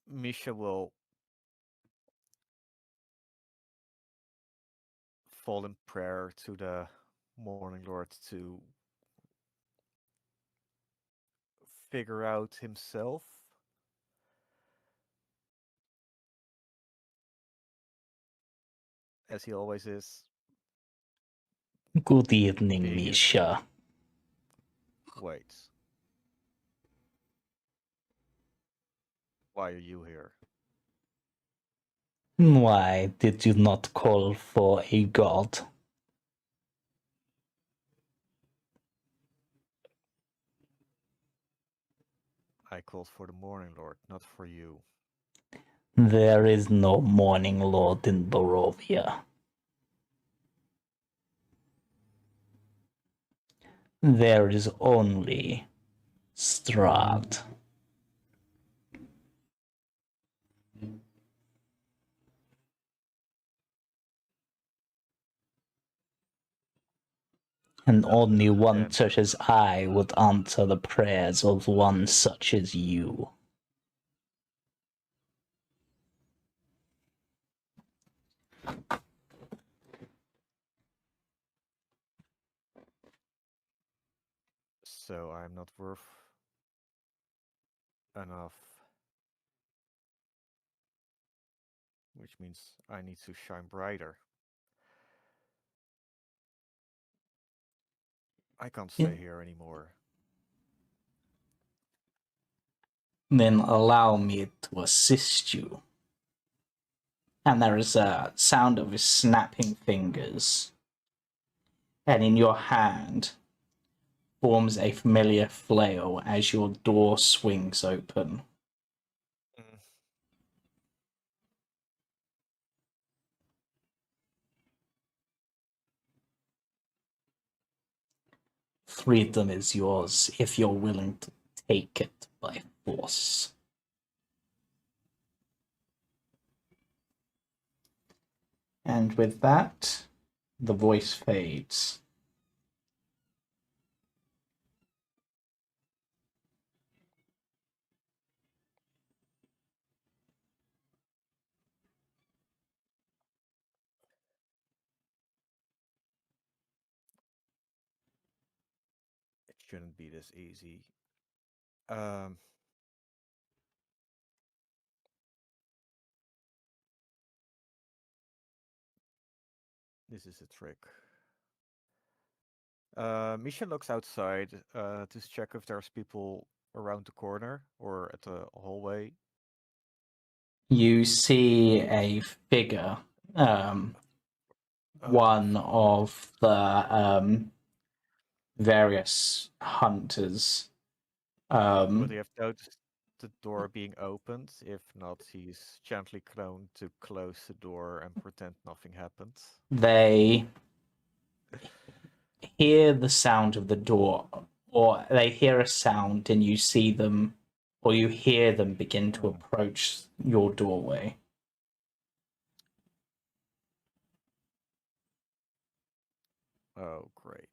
Misha will fall in prayer to the Morning Lord to figure out himself, as he always is. Good evening, Being his- Misha. Wait. Why are you here? Why did you not call for a god? I called for the Morning Lord, not for you. There is no Morning Lord in Barovia. There is only Strahd. And only one Then- such as I would answer the prayers of one such as you. So I'm not worth enough. Which means I need to shine brighter. I can't Yeah. stay here anymore. Then allow me to assist you. And there is a sound of his snapping fingers. And in your hand forms a familiar flail as your door swings open. Mm. Freedom is yours if you're willing to take it by force. And with that, the voice fades. It shouldn't be this easy. This is a trick. Misha looks outside to check if there's people around the corner or at the hallway. You see a figure, one of the various hunters. Would he have noticed the door being opened? If not, he's gently going to close the door and pretend nothing happened. They hear the sound of the door, or they hear a sound and you see them, or you hear them begin to approach your doorway. Oh, great.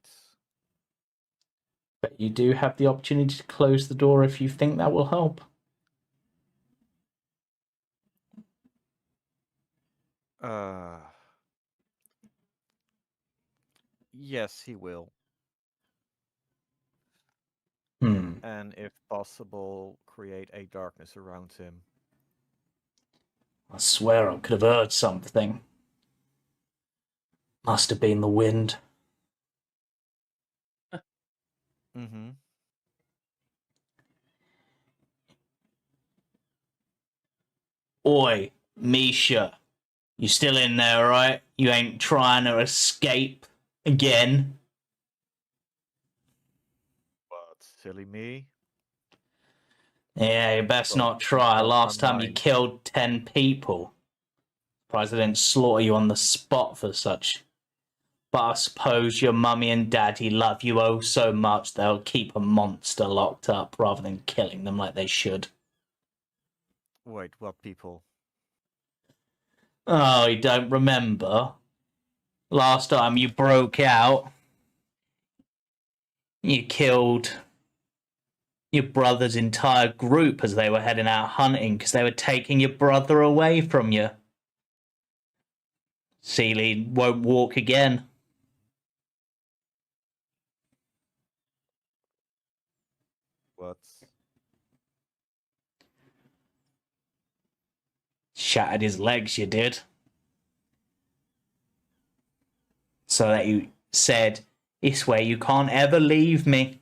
But you do have the opportunity to close the door if you think that will help. Yes, he will. And if possible, create a darkness around him. I swear I could have heard something. Must have been the wind. Mm-hmm. Oi, Misha. You still in there, right? You ain't trying to escape again? But silly me. Yeah, you best Well, not try. cross my Last time you mind. killed 10 people. Surprised I didn't slaughter you on the spot for such. But I suppose your mummy and daddy love you oh so much they'll keep a monster locked up rather than killing them like they should. Wait, what people? Oh, you don't remember? Last time you broke out, you killed your brother's entire group as they were heading out hunting because they were taking your brother away from you. Seeley won't walk again. What? Shattered his legs, you did. So that you said, "This way you can't ever leave me."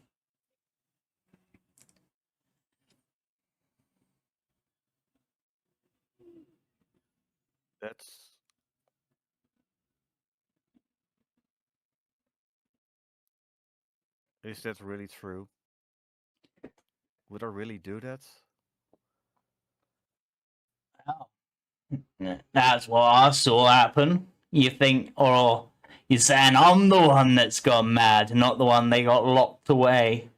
That's... Is that really true? Would I really do that? That's what I saw happen. You think, or you're saying I'm the one that's gone mad, not the one they got locked away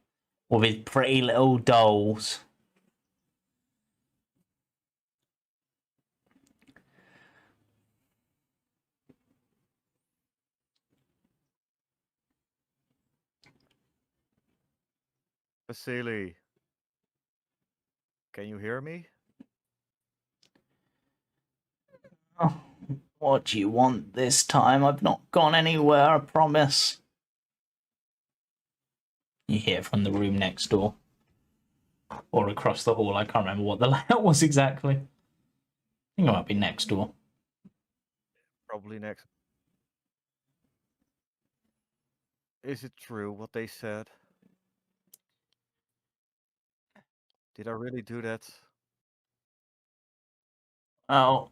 with his pretty little dolls. Vasily, can you hear me? Oh, What do you want this time? I've not gone anywhere, I promise. You hear from the room next door. Or across the hall, I can't remember what the layout was exactly. I think it might be next door. Probably next. Is it true what they said? Did I really do that? Oh.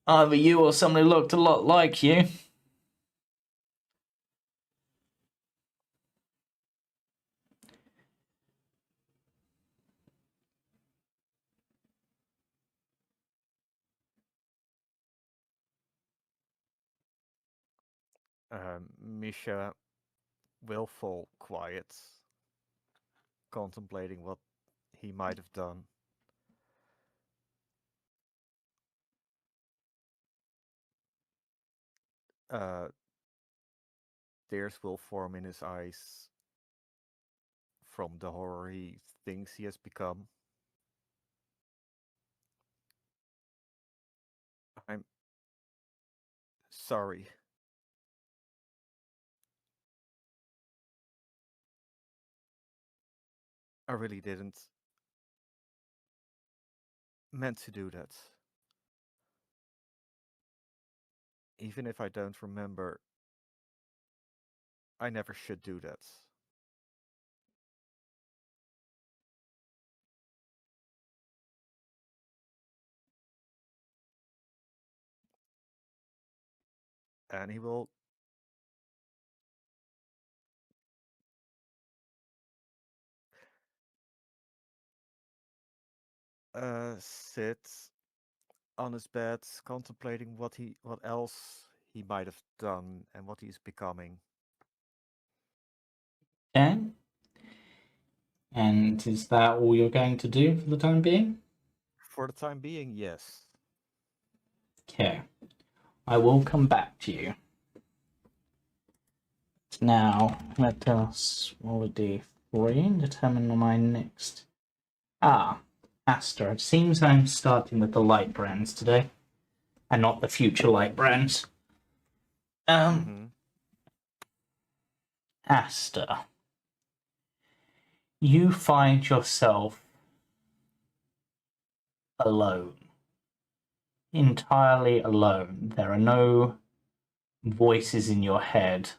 Either you or somebody looked a lot like you. Misha will fall quiet, contemplating what he might have done. Tears will form in his eyes from the horror he thinks he has become. I'm sorry. I really didn't meant to do that. Even if I don't remember, I never should do that. And he will sit on his bed, contemplating what else he might have done and what he's becoming. Okay. And is that all you're going to do for the time being? For the time being, yes. Okay. I will come back to you. Now, let us roll a d3 and determine my next... Aster. It seems I'm starting with the light brands today, and not the future light brands. Aster. You find yourself alone. Entirely alone. There are no voices in your head.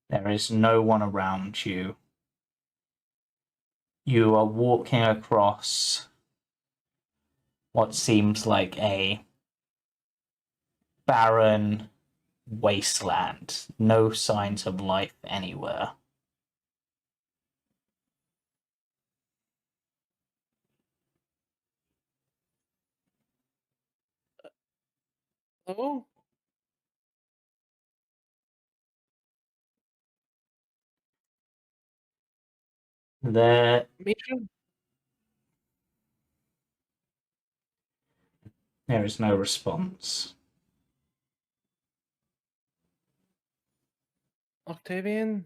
There is no one around you. You are walking across what seems like a barren wasteland. No signs of life anywhere. Oh, There Misha? is no response. Octavian?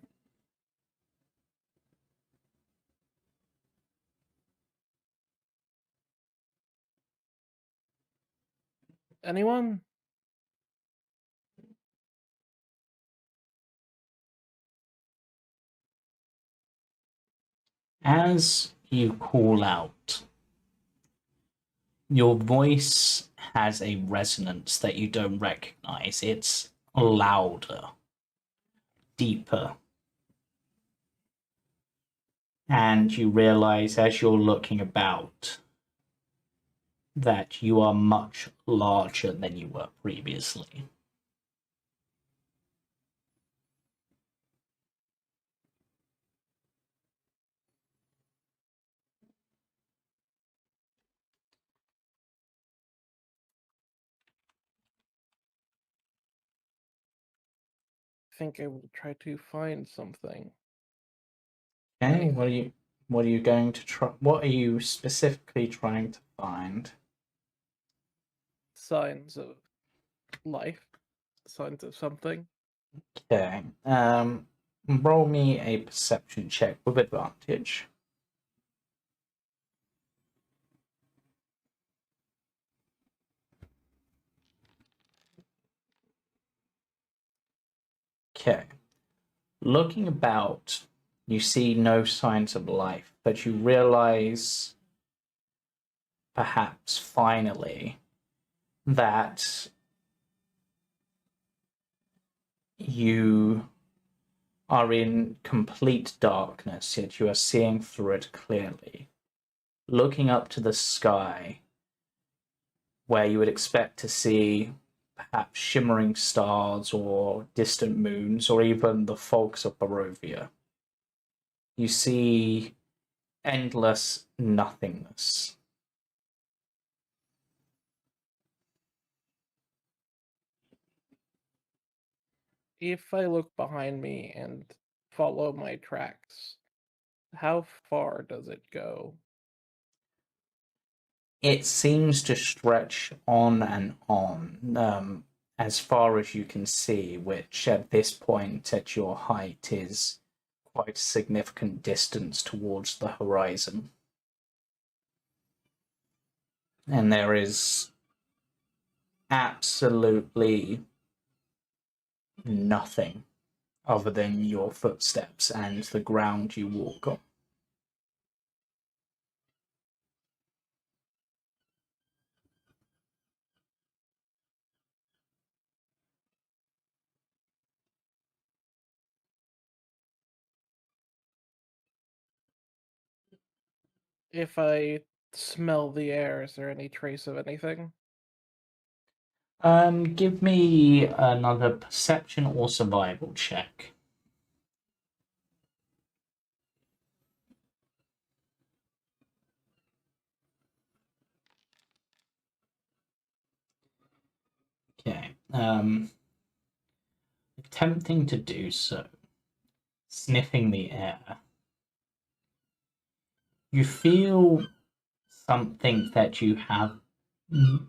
Anyone? As you call out, your voice has a resonance that you don't recognize. It's louder, deeper. And you realize as you're looking about that you are much larger than you were previously. I think I will try to find something. Okay, Like what are you going to try? What are you specifically trying to find? signs of life, signs of something. Okay. Roll me a perception check with advantage. Okay. Looking about, you see no signs of life, but you realize, perhaps finally, that you are in complete darkness, yet you are seeing through it clearly. Looking up to the sky, where you would expect to see perhaps shimmering stars or distant moons, or even the fogs of Barovia, you see endless nothingness. If I look behind me and follow my tracks, how far does it go? It seems to stretch on and on, as far as you can see, which at this point at your height is quite a significant distance towards the horizon. And there is absolutely nothing other than your footsteps and the ground you walk on. If I smell the air, is there any trace of anything? Give me another perception or survival check. Okay. Attempting to do so, sniffing the air, you feel something that you have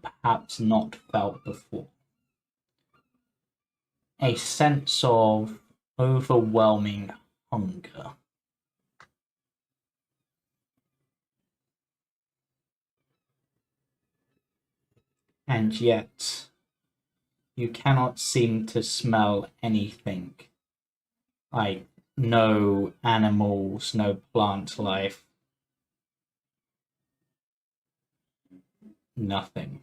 perhaps not felt before. A sense of overwhelming hunger. And yet, you cannot seem to smell anything. Like, no animals, no plant life, nothing.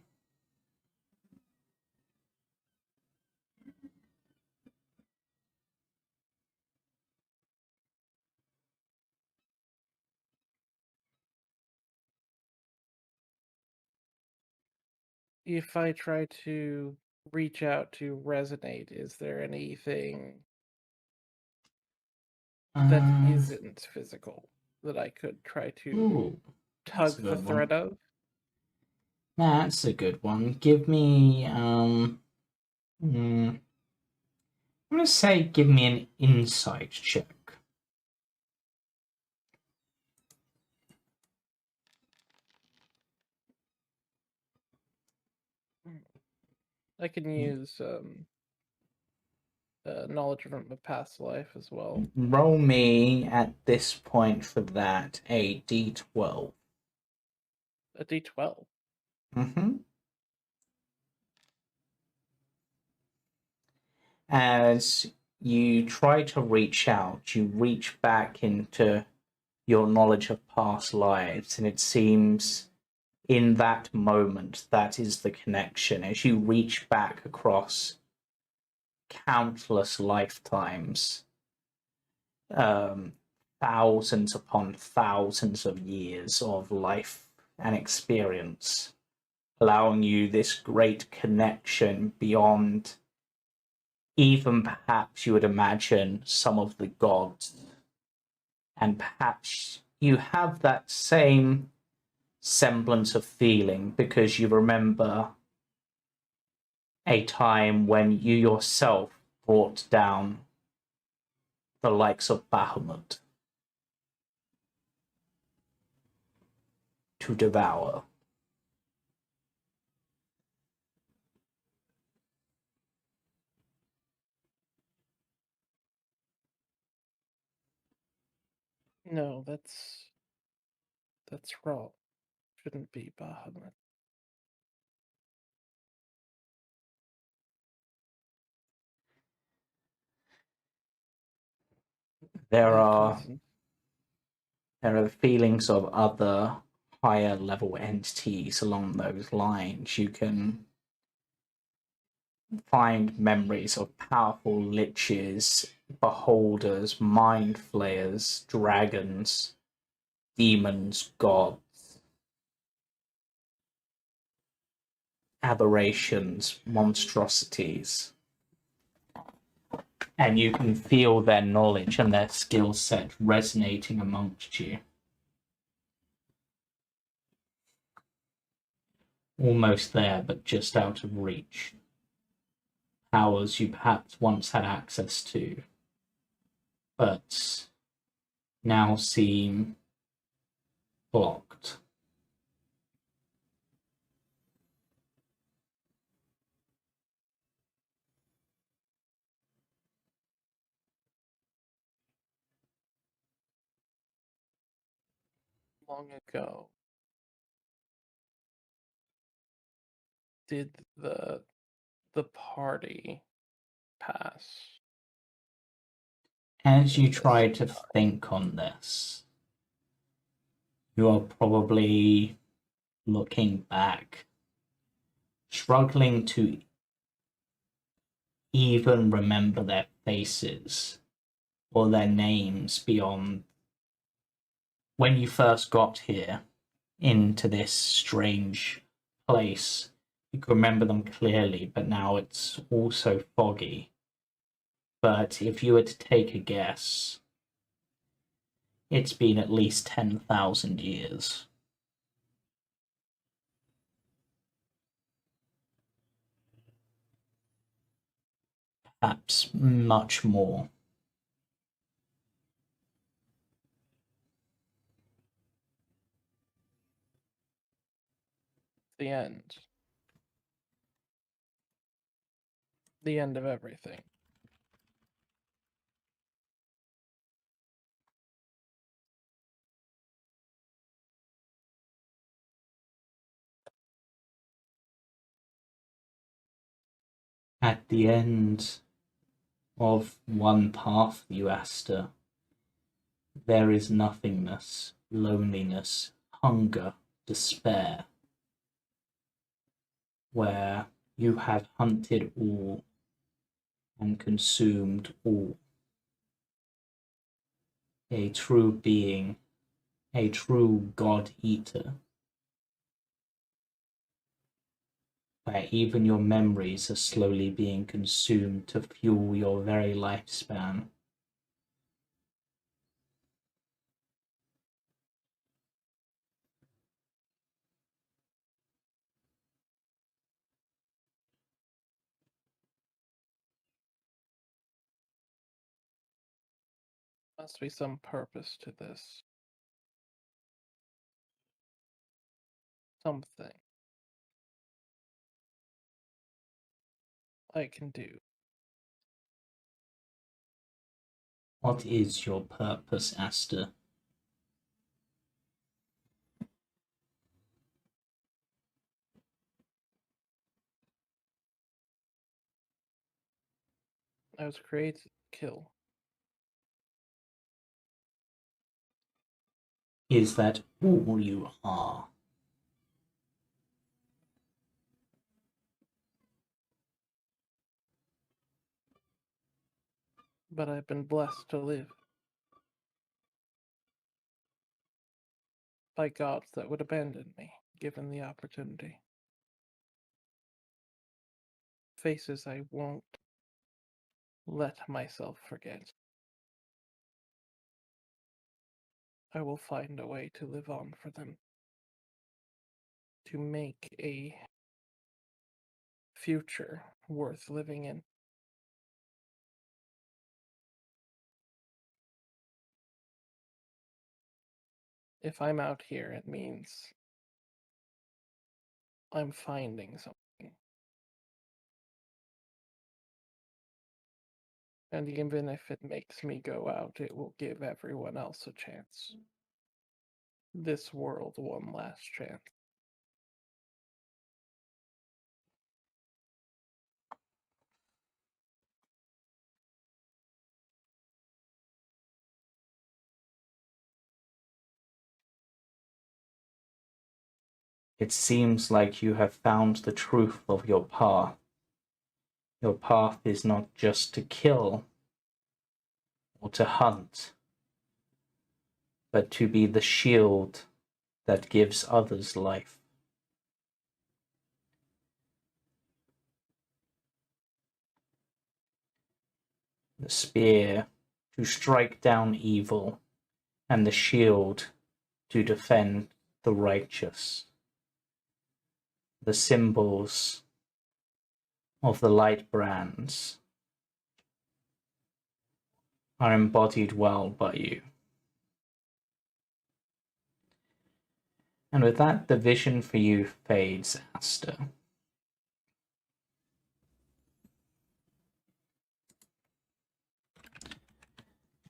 If I try to reach out to resonate, is there anything that isn't physical that I could try to Ooh, tug that's a the good thread of? That's a good one. Give me I'm gonna say give me an insight check. I can use knowledge from a past life as well. Roll me at this point for that a d12. A d12. Mm-hmm. As you try to reach out, you reach back into your knowledge of past lives, and it seems in that moment that is the connection. As you reach back across countless lifetimes, thousands upon thousands of years of life and experience, allowing you this great connection beyond even perhaps you would imagine some of the gods. And perhaps you have that same semblance of feeling because you remember a time when you yourself brought down the likes of Bahamut to devour. No, that's wrong. Shouldn't be Bahamut. There That are cousin. feelings of other higher level entities along those lines. You can find memories of powerful liches, beholders, mind flayers, dragons, demons, gods, aberrations, monstrosities. And you can feel their knowledge and their skill set resonating amongst you. Almost there, but just out of reach. Powers you perhaps once had access to, but now seem blocked. Long ago, did the party pass? As you in this try to time? think on this, you are probably looking back, struggling to even remember their faces or their names beyond when you first got here into this strange place. You can remember them clearly, but now it's also foggy. But if you were to take a guess, it's been at least 10,000 years. Perhaps much more. The end. The end of everything. At the end of one path, you Aster, there is nothingness, loneliness, hunger, despair, where you have hunted all and consumed all. A true being, a true God-eater, where even your memories are slowly being consumed to fuel your very lifespan. Must be some purpose to this. Something I can do. What is your purpose, Aster? I was created to kill. Is that all you are? But I've been blessed to live. By gods that would abandon me, given the opportunity. Faces I won't let myself forget. I will find a way to live on for them. To make a future worth living in. If I'm out here, it means I'm finding something. And even if it makes me go out, it will give everyone else a chance. This world one last chance. It seems like you have found the truth of your path. Your path is not just to kill or to hunt, but to be the shield that gives others life. The spear to strike down evil, and the shield to defend the righteous. The symbols of the light brands are embodied well by you. And with that, the vision for you fades, Aster.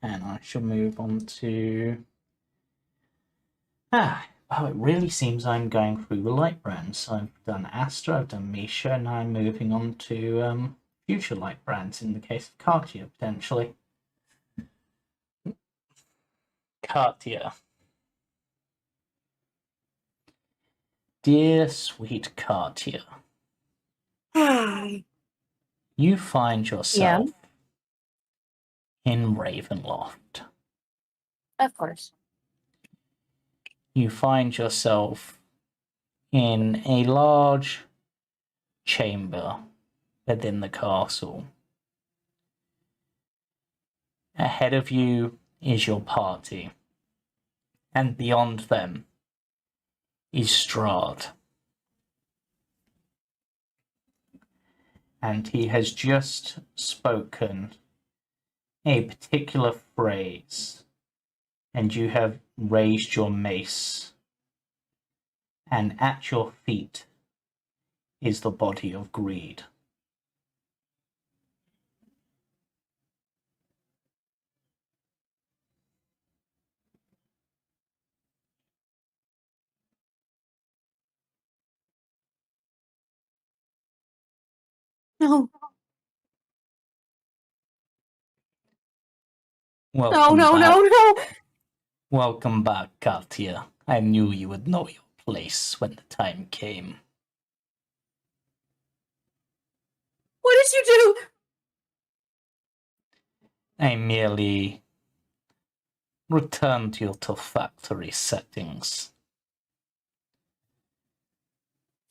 And I shall move on to... oh, it really seems I'm going through the light brands. I've done Aster, I've done Misha, and I'm moving on to future light brands in the case of Katia, potentially. Katia. Dear sweet Katia, you find yourself in Ravenloft. Of course. You find yourself in a large chamber within the castle. Ahead of you is your party, and beyond them is Strahd. And he has just spoken a particular phrase, and you have raised your mace, and at your feet is the body of greed. No. Welcome No, back. no, no. Welcome back, Katia. I knew you would know your place when the time came. What did you do? I merely returned you to factory settings.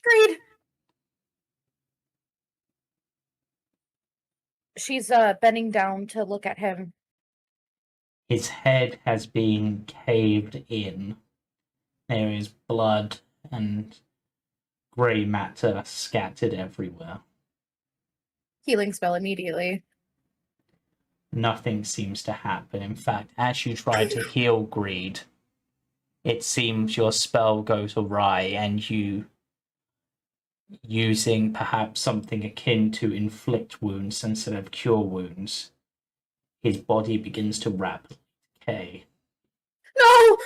Greed. She's bending down to look at him. His head has been caved in. There is blood and grey matter scattered everywhere. Healing spell immediately. Nothing seems to happen. In fact, as you try to heal greed, it seems your spell goes awry and you, using perhaps something akin to inflict wounds instead of cure wounds, his body begins to rapidly decay. No!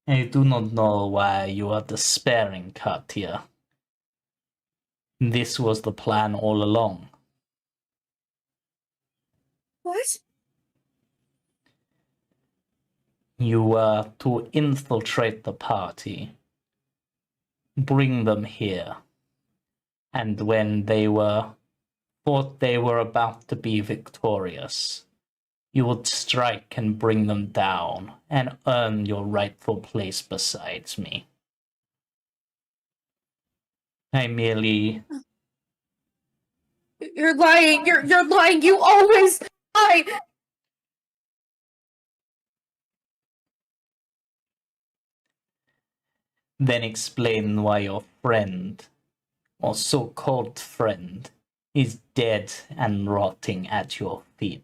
I do not know why you are despairing, Katia. This was the plan all along. What? You were to infiltrate the party, bring them here, and when they thought they were about to be victorious, you would strike and bring them down and earn your rightful place beside me. I merely... You're lying. You're lying. You always lie. then explain why your friend, or so-called friend, is dead and rotting at your feet.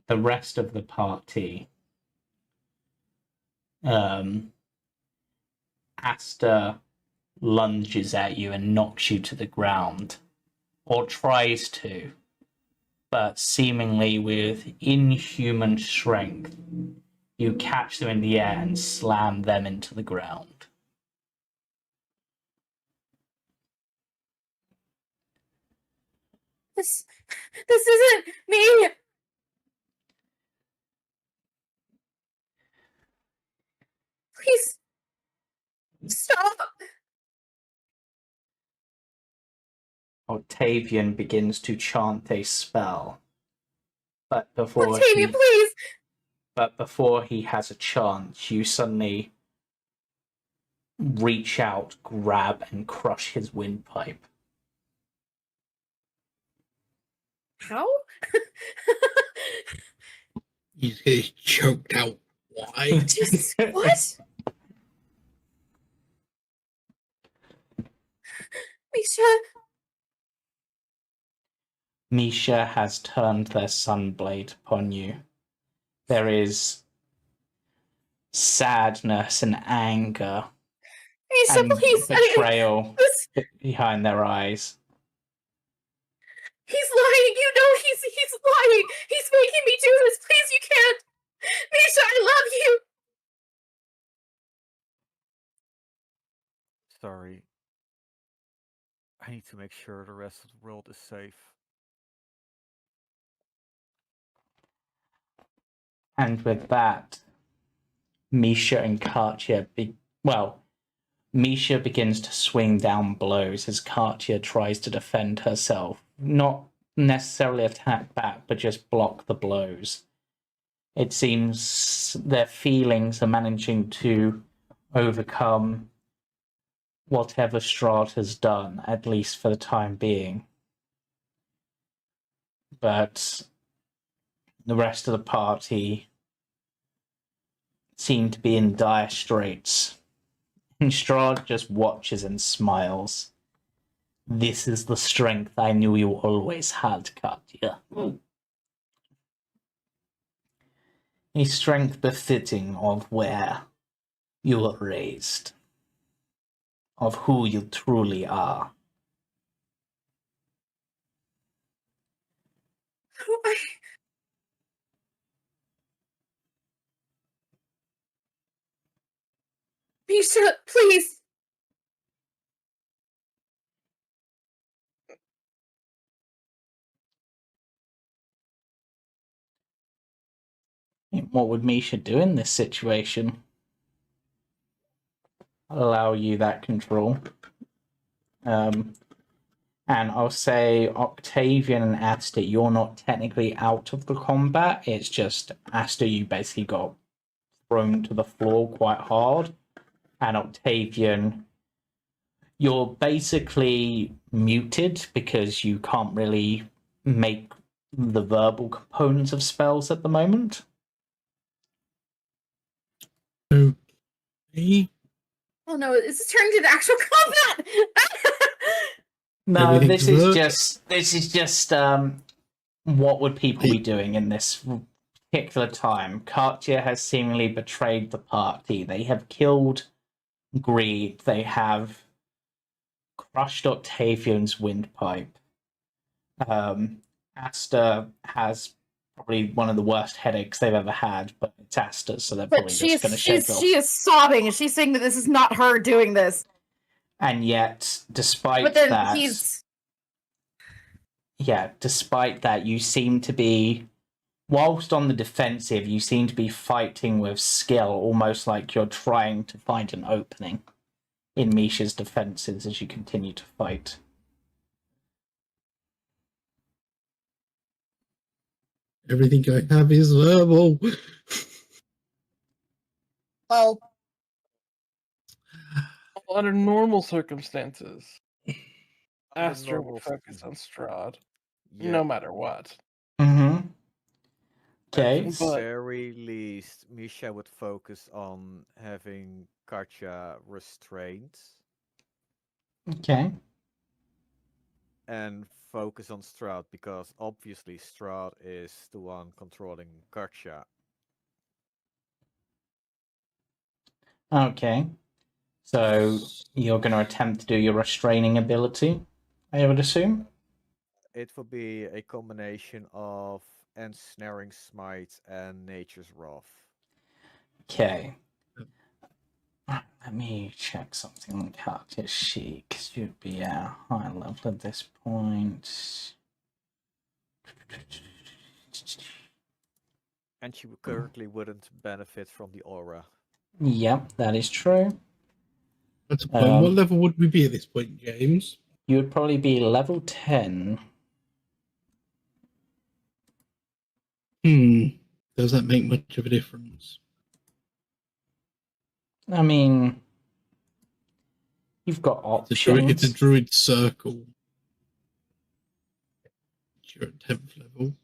The rest of the party, Aster lunges at you and knocks you to the ground, or tries to, but seemingly with inhuman strength, you catch them in the air and slam them into the ground. This isn't me. Please stop. Octavian begins to chant a spell. But before Octavian, he please. but before he has a chance, you suddenly reach out, grab, and crush his windpipe. How? He's choked out. Why? Jesus, what? Misha. Misha has turned their sunblade upon you. There is sadness and anger Misha, and please. betrayal This, behind their eyes. he's lying. You know he's lying. He's making me do this. Please, you can't. Misha, I love you. Sorry. I need to make sure the rest of the world is safe. And with that, Misha and Katia Misha begins to swing down blows as Katia tries to defend herself. Not necessarily attack back, but just block the blows. It seems their feelings are managing to overcome whatever Strahd has done, at least for the time being. But the rest of the party seem to be in dire straits. And Strahd just watches and smiles. This is the strength I knew you always had, Katia. A strength befitting of where you were raised, of who you truly are. Misha, please. What would Misha do in this situation? I'll allow you that control. And I'll say Octavian and Aster, you're not technically out of the combat. It's just Aster, you basically got thrown to the floor quite hard. And Octavian, you're basically muted because you can't really make the verbal components of spells at the moment. He, Oh no, is this turning into actual combat? No, Everything's this is just what would people be doing in this particular time? Katia has seemingly betrayed the party. They have killed Greed. They have crushed Octavian's windpipe. Aster has probably one of the worst headaches they've ever had, but it's Aster, so they're probably just going to shake off. she is sobbing and she's saying that this is not her doing this. And yet, despite But then that, despite that, you seem to be, whilst on the defensive, you seem to be fighting with skill, almost like you're trying to find an opening in Misha's defenses as you continue to fight. everything I have is verbal. Well, Under normal circumstances, Under Aster normal would focus on Strahd, Yeah, no matter what. Mm-hmm. at Okay. the But- very least, Misha would focus on having Katia restrained Okay. and focus on Strahd because obviously Strahd is the one controlling Katia. Okay. So you're going to attempt to do your restraining ability, I would assume? It would be a combination of Ensnaring Smite and Nature's Wrath. Okay. Let me check something on Katia's sheet, because you'd be at high level at this point. And she currently wouldn't benefit from the aura. Yep, that is true. That's a point. What Um, level would we be at this point, James? You would probably be level 10. Does that make much of a difference? I mean, you've got It's options. a druid circle. You're at 10th level.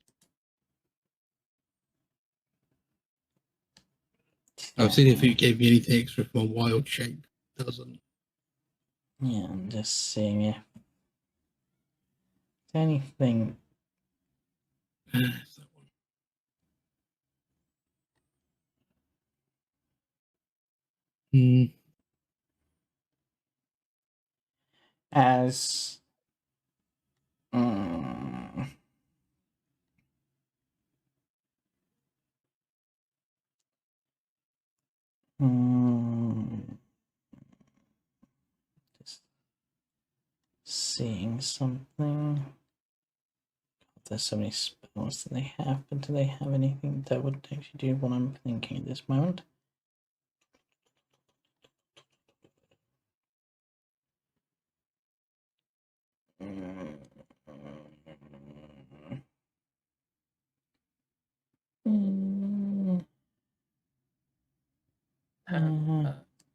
I've seen if it gave me anything extra for my wild shape. It doesn't. Yeah, I'm just seeing if anything. It's that one. As just seeing something. There's so many spells that they have, but do they have anything that would actually do what I'm thinking at this moment?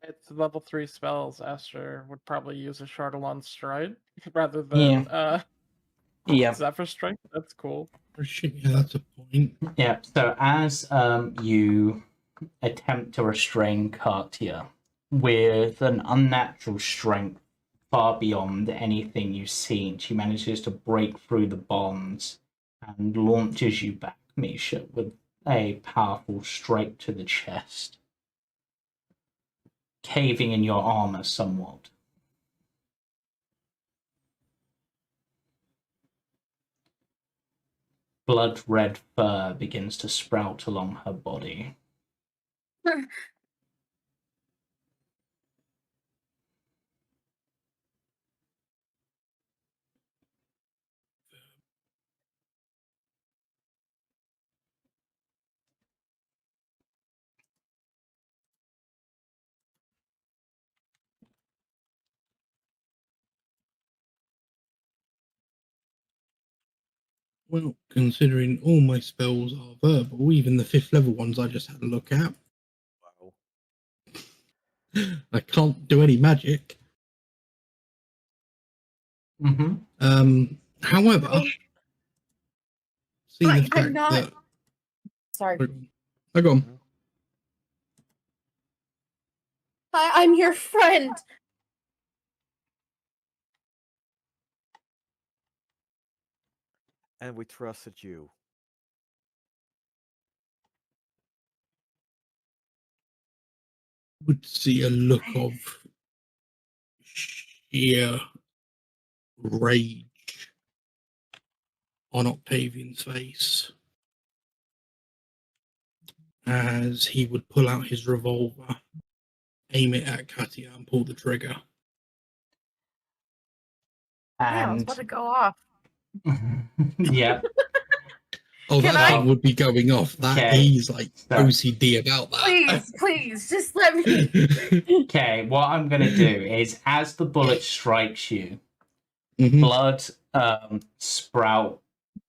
It's level 3 spells. Aster would probably use a Shardalon Stride rather than Yeah. Zephyr Strike. That's cool. Oh shit, yeah, that's a point. Yeah, so as you attempt to restrain Katia with an unnatural strength far beyond anything you've seen, she manages to break through the bonds and launches you back, Misha, with a powerful strike to the chest, caving in your armor somewhat. Blood-red fur begins to sprout along her body. Well, considering all my spells are verbal, even the 5th level ones I just had a look at. Wow. I can't do any magic. However, see the fact I'm not. that. Sorry. I go on. I'm your friend. And we trusted you. Would see a look of sheer rage on Octavian's face as he would pull out his revolver, aim it at Katia, and pull the trigger. Yeah, I was about to go off. Yeah. Oh, Can that I- thing would be going off. That Okay. he's like So- OCD about that. Please, just let me. Okay, what I'm going to do is as the bullet strikes you, Mhm. blood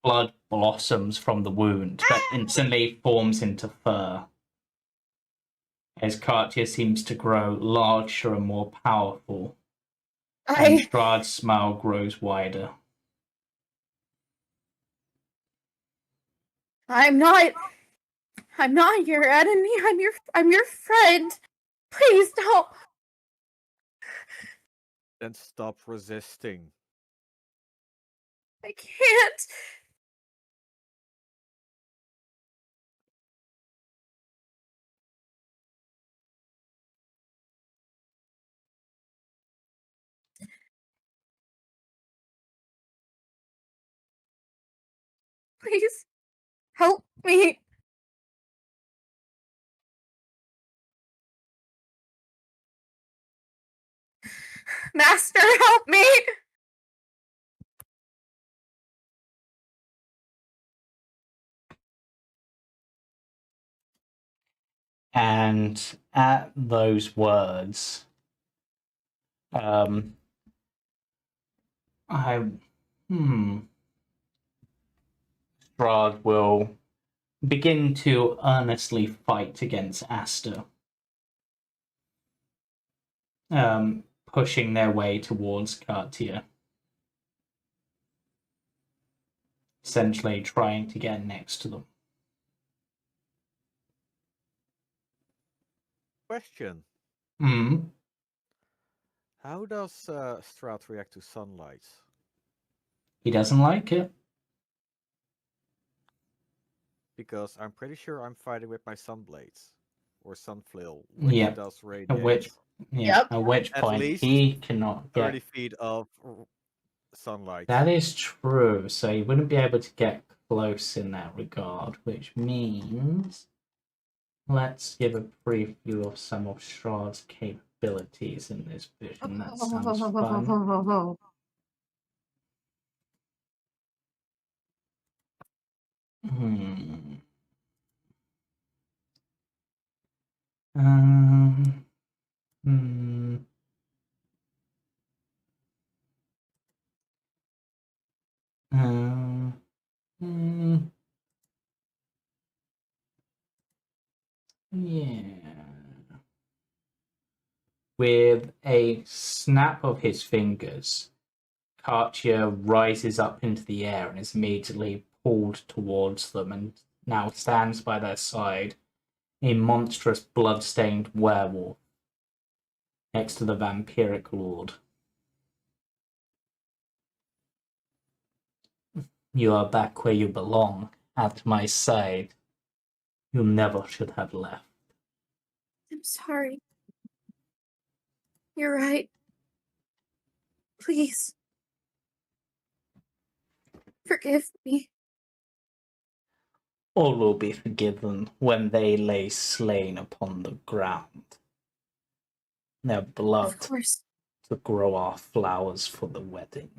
blood blossoms from the wound, but instantly forms into fur. As Katia seems to grow larger and more powerful, and Strahd's smile grows wider. I'm not your enemy. I'm your friend. Please don't. Then stop resisting. I can't. Please help me. Master, help me. And at those words, Strahd will begin to earnestly fight against Aster, pushing their way towards Katia, essentially trying to get next to them. Question. How does Strahd react to sunlight? He doesn't like it. Because I'm pretty sure I'm fighting with my sunblades. Or sunflail, which does radiate At which at point least he cannot 30 get... feet of sunlight. That is true, so he wouldn't be able to get close in that regard, which means... Let's give a preview of some of Strahd's capabilities in this vision. That sounds fun. Yeah. With a snap of his fingers, Katia rises up into the air and is immediately pulled towards them and now stands by their side, a monstrous blood-stained werewolf next to the vampiric lord. You are back where you belong, at my side. You never should have left. I'm sorry. You're right. Please. Forgive me. All will be forgiven when they lay slain upon the ground. Their blood Of course. to grow our flowers for the wedding.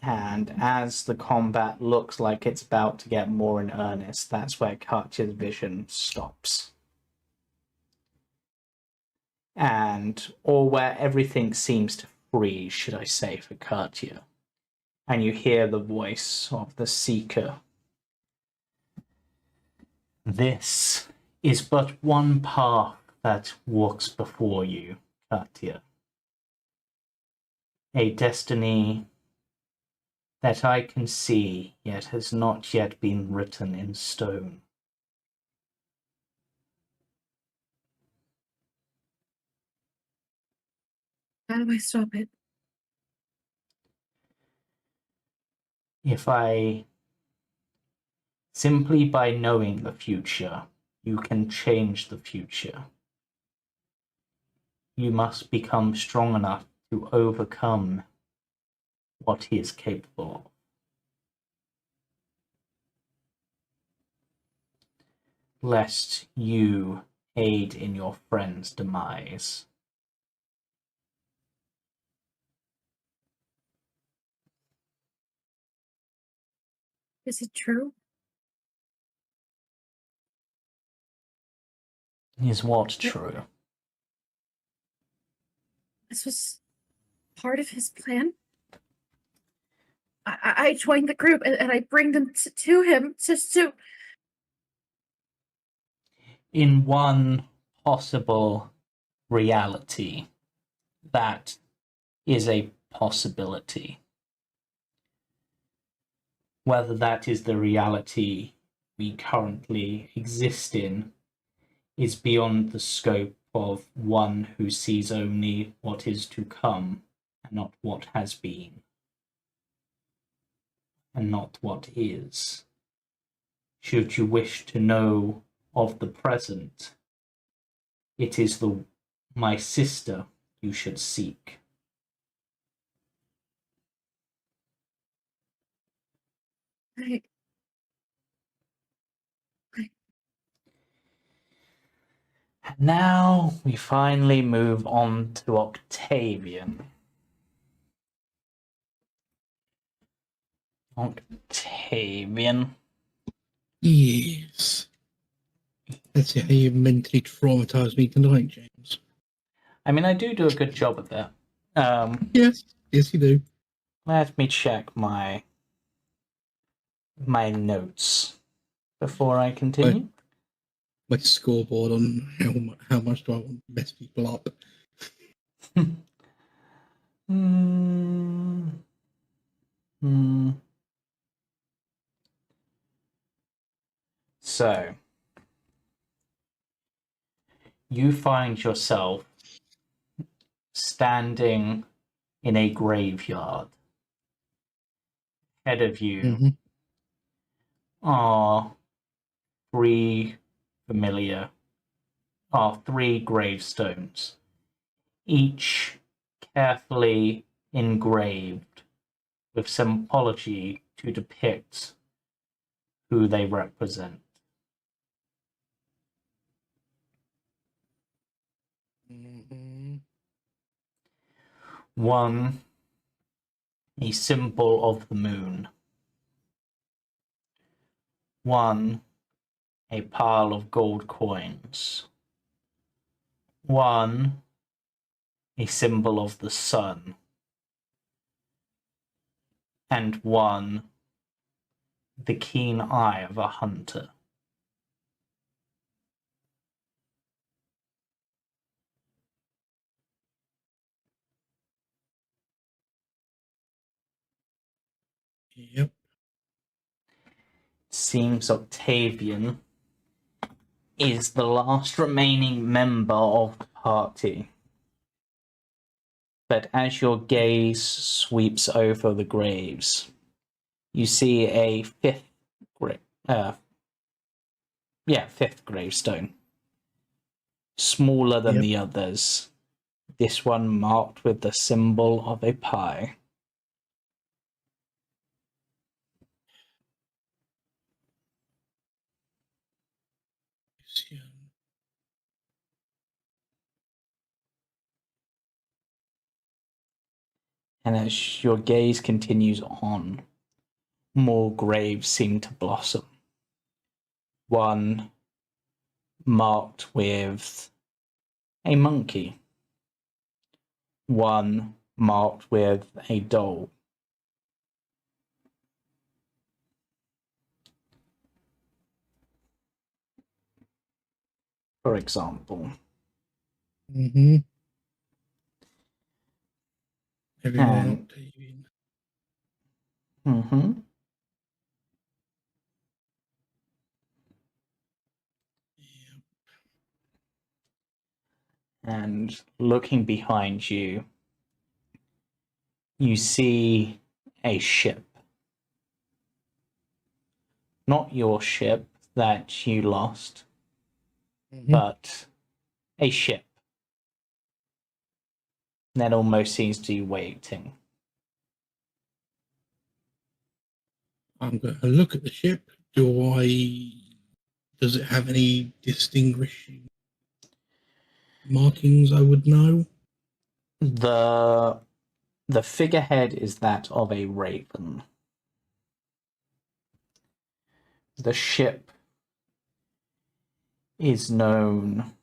And as the combat looks like it's about to get more in earnest, that's where Katia's vision stops. Or where everything seems to freeze, should I say, for Katia. And you hear the voice of the Seeker. This is but one path that walks before you, Katia. A destiny that I can see, yet has not yet been written in stone. How do I stop it? Simply by knowing the future, you can change the future. You must become strong enough to overcome what he is capable of. Lest you aid in your friend's demise. Is it true? Is what true? This was part of his plan? I joined the group and I bring them to him just to... In one possible reality, that is a possibility. Whether that is the reality we currently exist in is beyond the scope of one who sees only what is to come and not what has been, and not what is. Should you wish to know of the present, it is my sister you should seek. And now we finally move on to Octavian. Octavian, Yes. Let's see how you mentally traumatise me tonight, James. I mean, I do a good job of that. Yes, yes, you do. Let me check my notes before I continue. My scoreboard on how much do I want to mess people up. Hmm. Hmm. So, you find yourself standing in a graveyard. Ahead of you Mm-hmm. are three gravestones, each carefully engraved with symbology to depict who they represent. Mm-hmm. One, a symbol of the moon. One, a pile of gold coins. One, a symbol of the sun. And one, the keen eye of a hunter. Yep. Seems Octavian is the last remaining member of the party. But as your gaze sweeps over the graves, you see a fifth gravestone. Smaller than Yep. the others. This one marked with the symbol of a pie. And as your gaze continues on, more graves seem to blossom. One marked with a monkey. One marked with a doll. For example. Mm-hmm. Everyone And Octavian. mm-hmm. And looking behind you, you see a ship. Not your ship that you lost, Mm-hmm. but a ship that almost seems to be waiting. I'm going to look at the ship. Does it have any distinguishing markings I would know? The figurehead is that of a raven. The ship is known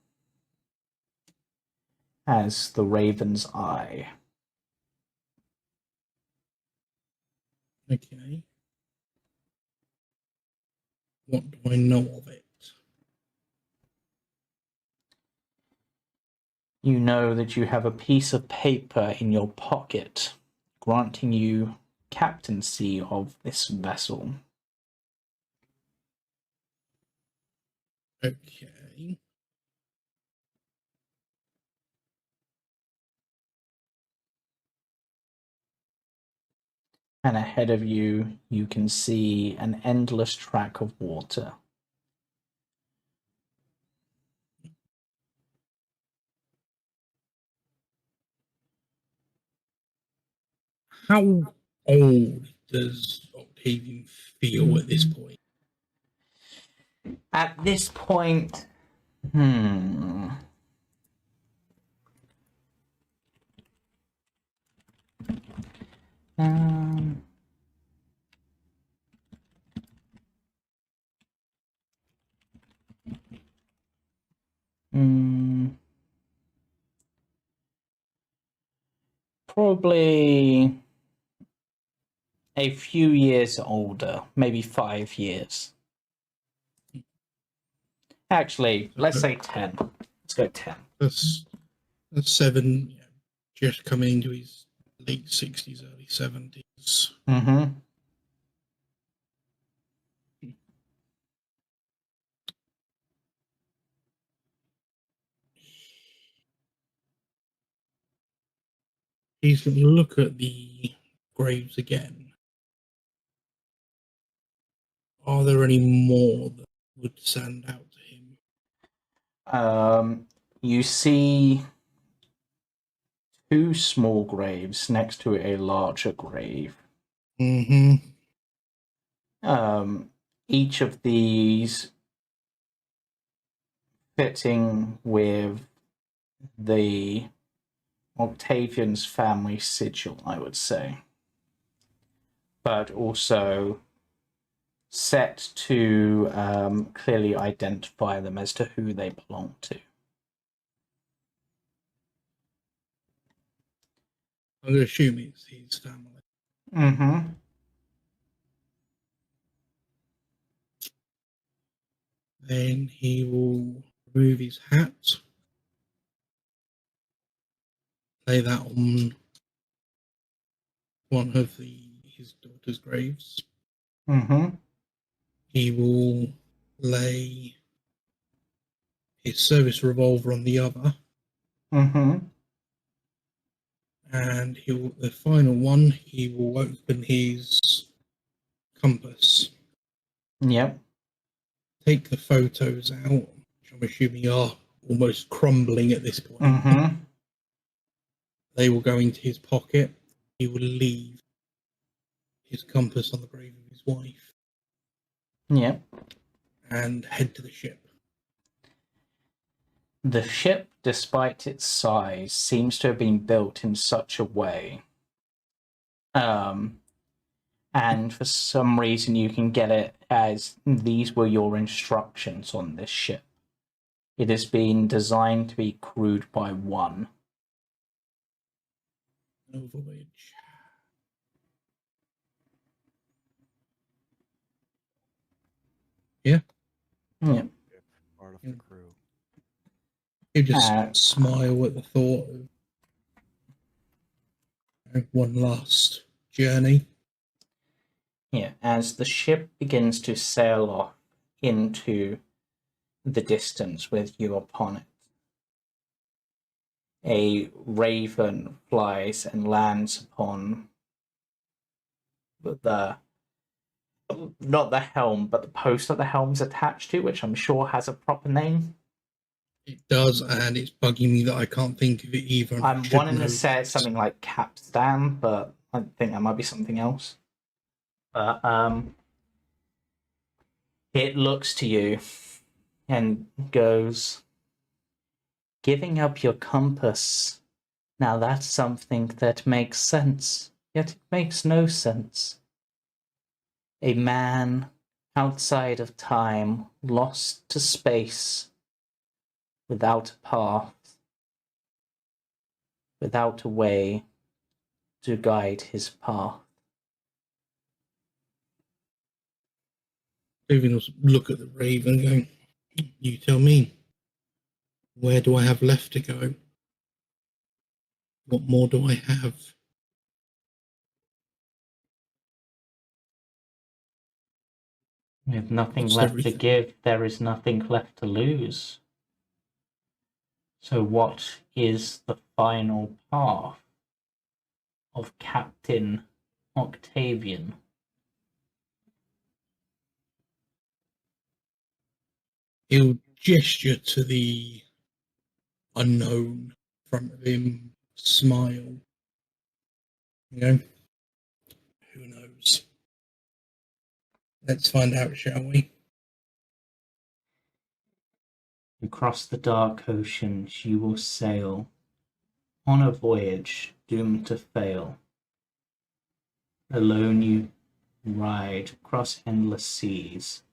as the Raven's Eye. Okay. What do I know of it? You know that you have a piece of paper in your pocket granting you captaincy of this vessel. Okay. And ahead of you, you can see an endless track of water. How old does Octavian feel at this point? At this point, um, probably a few years older, maybe 5 years. Actually, let's say 10. Let's go 10. That's 7. Yeah, just coming into his late 60s, early 70s. Mm-hmm. He's going to look at the graves again. Are there any more that would stand out to him? You see 2 small graves next to a larger grave. Mm-hmm. Each of these fitting with the Octavian's family sigil, I would say, but also set to clearly identify them as to who they belong to. I'm going to assume it's his family. Mm-hmm. Then he will remove his hat, lay that on one of his daughter's graves. Mm-hmm. He will lay his service revolver on the other, Mm-hmm. and the final one, he will open his compass, Yep. take the photos out, which I'm assuming are almost crumbling at this point. Mm-hmm. They will go into his pocket. He will leave his compass on the grave of his wife Yep. and head to the ship. The ship, despite its size, seems to have been built in such a way. And for some reason you can get it as these were your instructions on this ship. It has been designed to be crewed by one. No voyage. Yeah. Yep. Part of the crew. You just smile at the thought of one last journey. Yeah, as the ship begins to sail off into the distance with you upon it, a raven flies and lands upon not the helm, but the post that the helm's attached to, which I'm sure has a proper name. It does, and it's bugging me that I can't think of it either. I'm wanting to say it's something like capstan, but I think that might be something else. But it looks to you and goes, "Giving up your compass. Now that's something that makes sense, yet it makes no sense. A man outside of time, lost to space, without a path, without a way to guide his path." Even look at the raven going, you tell me, where do I have left to go? What more do I have? With nothing Lost left everything. to give, there is nothing left to lose. So what is the final path of Captain Octavian? He'll gesture to the unknown in front of him, smile. You know, who knows? Let's find out, shall we? Across the dark oceans you will sail, on a voyage doomed to fail. Alone you ride across endless seas,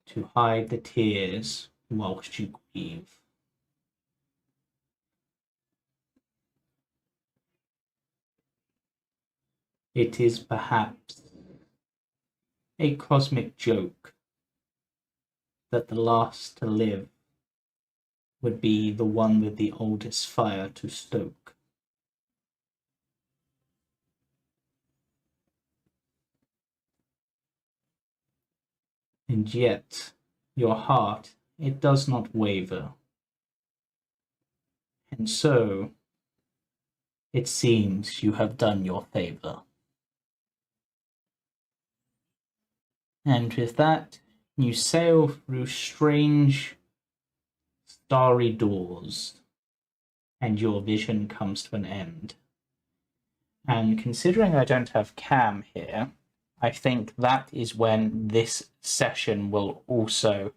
to hide the tears whilst you grieve. It is perhaps a cosmic joke that the last to live would be the one with the oldest fire to stoke. And yet, your heart, it does not waver. And so, it seems you have done your favor. And with that, you sail through strange, starry doors, and your vision comes to an end. And considering I don't have Cam here, I think that is when this session will also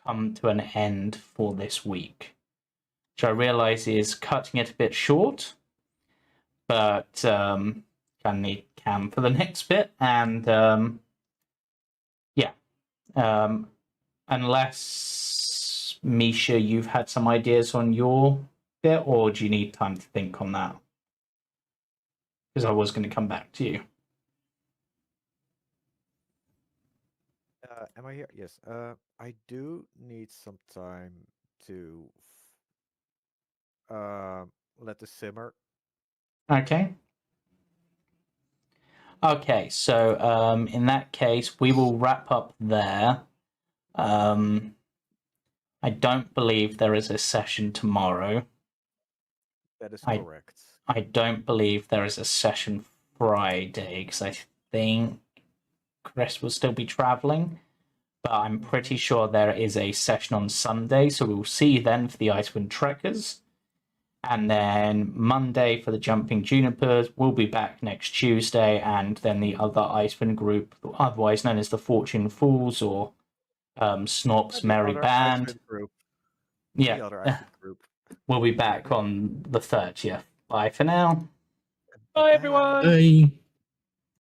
come to an end for this week, which I realise is cutting it a bit short, but gonna need Cam for the next bit, and unless Misha, you've had some ideas on your bit, or do you need time to think on that? Because I was going to come back to you. Am I here? Yes. I do need some time to let this simmer. Okay. Okay, so in that case, we will wrap up there. I don't believe there is a session tomorrow. That is correct. I don't believe there is a session Friday, because I think Chris will still be traveling. But I'm pretty sure there is a session on Sunday, so we'll see you then for the Icewind Trekkers. And then Monday for the Jumping Junipers. We'll be back next Tuesday, and then the other Icewind group, otherwise known as the Fortune Fools or Snorp's Merry Band. Group. Yeah, The other Icewind group. We'll be back on the 30th. Bye for now. Bye, everyone. Bye.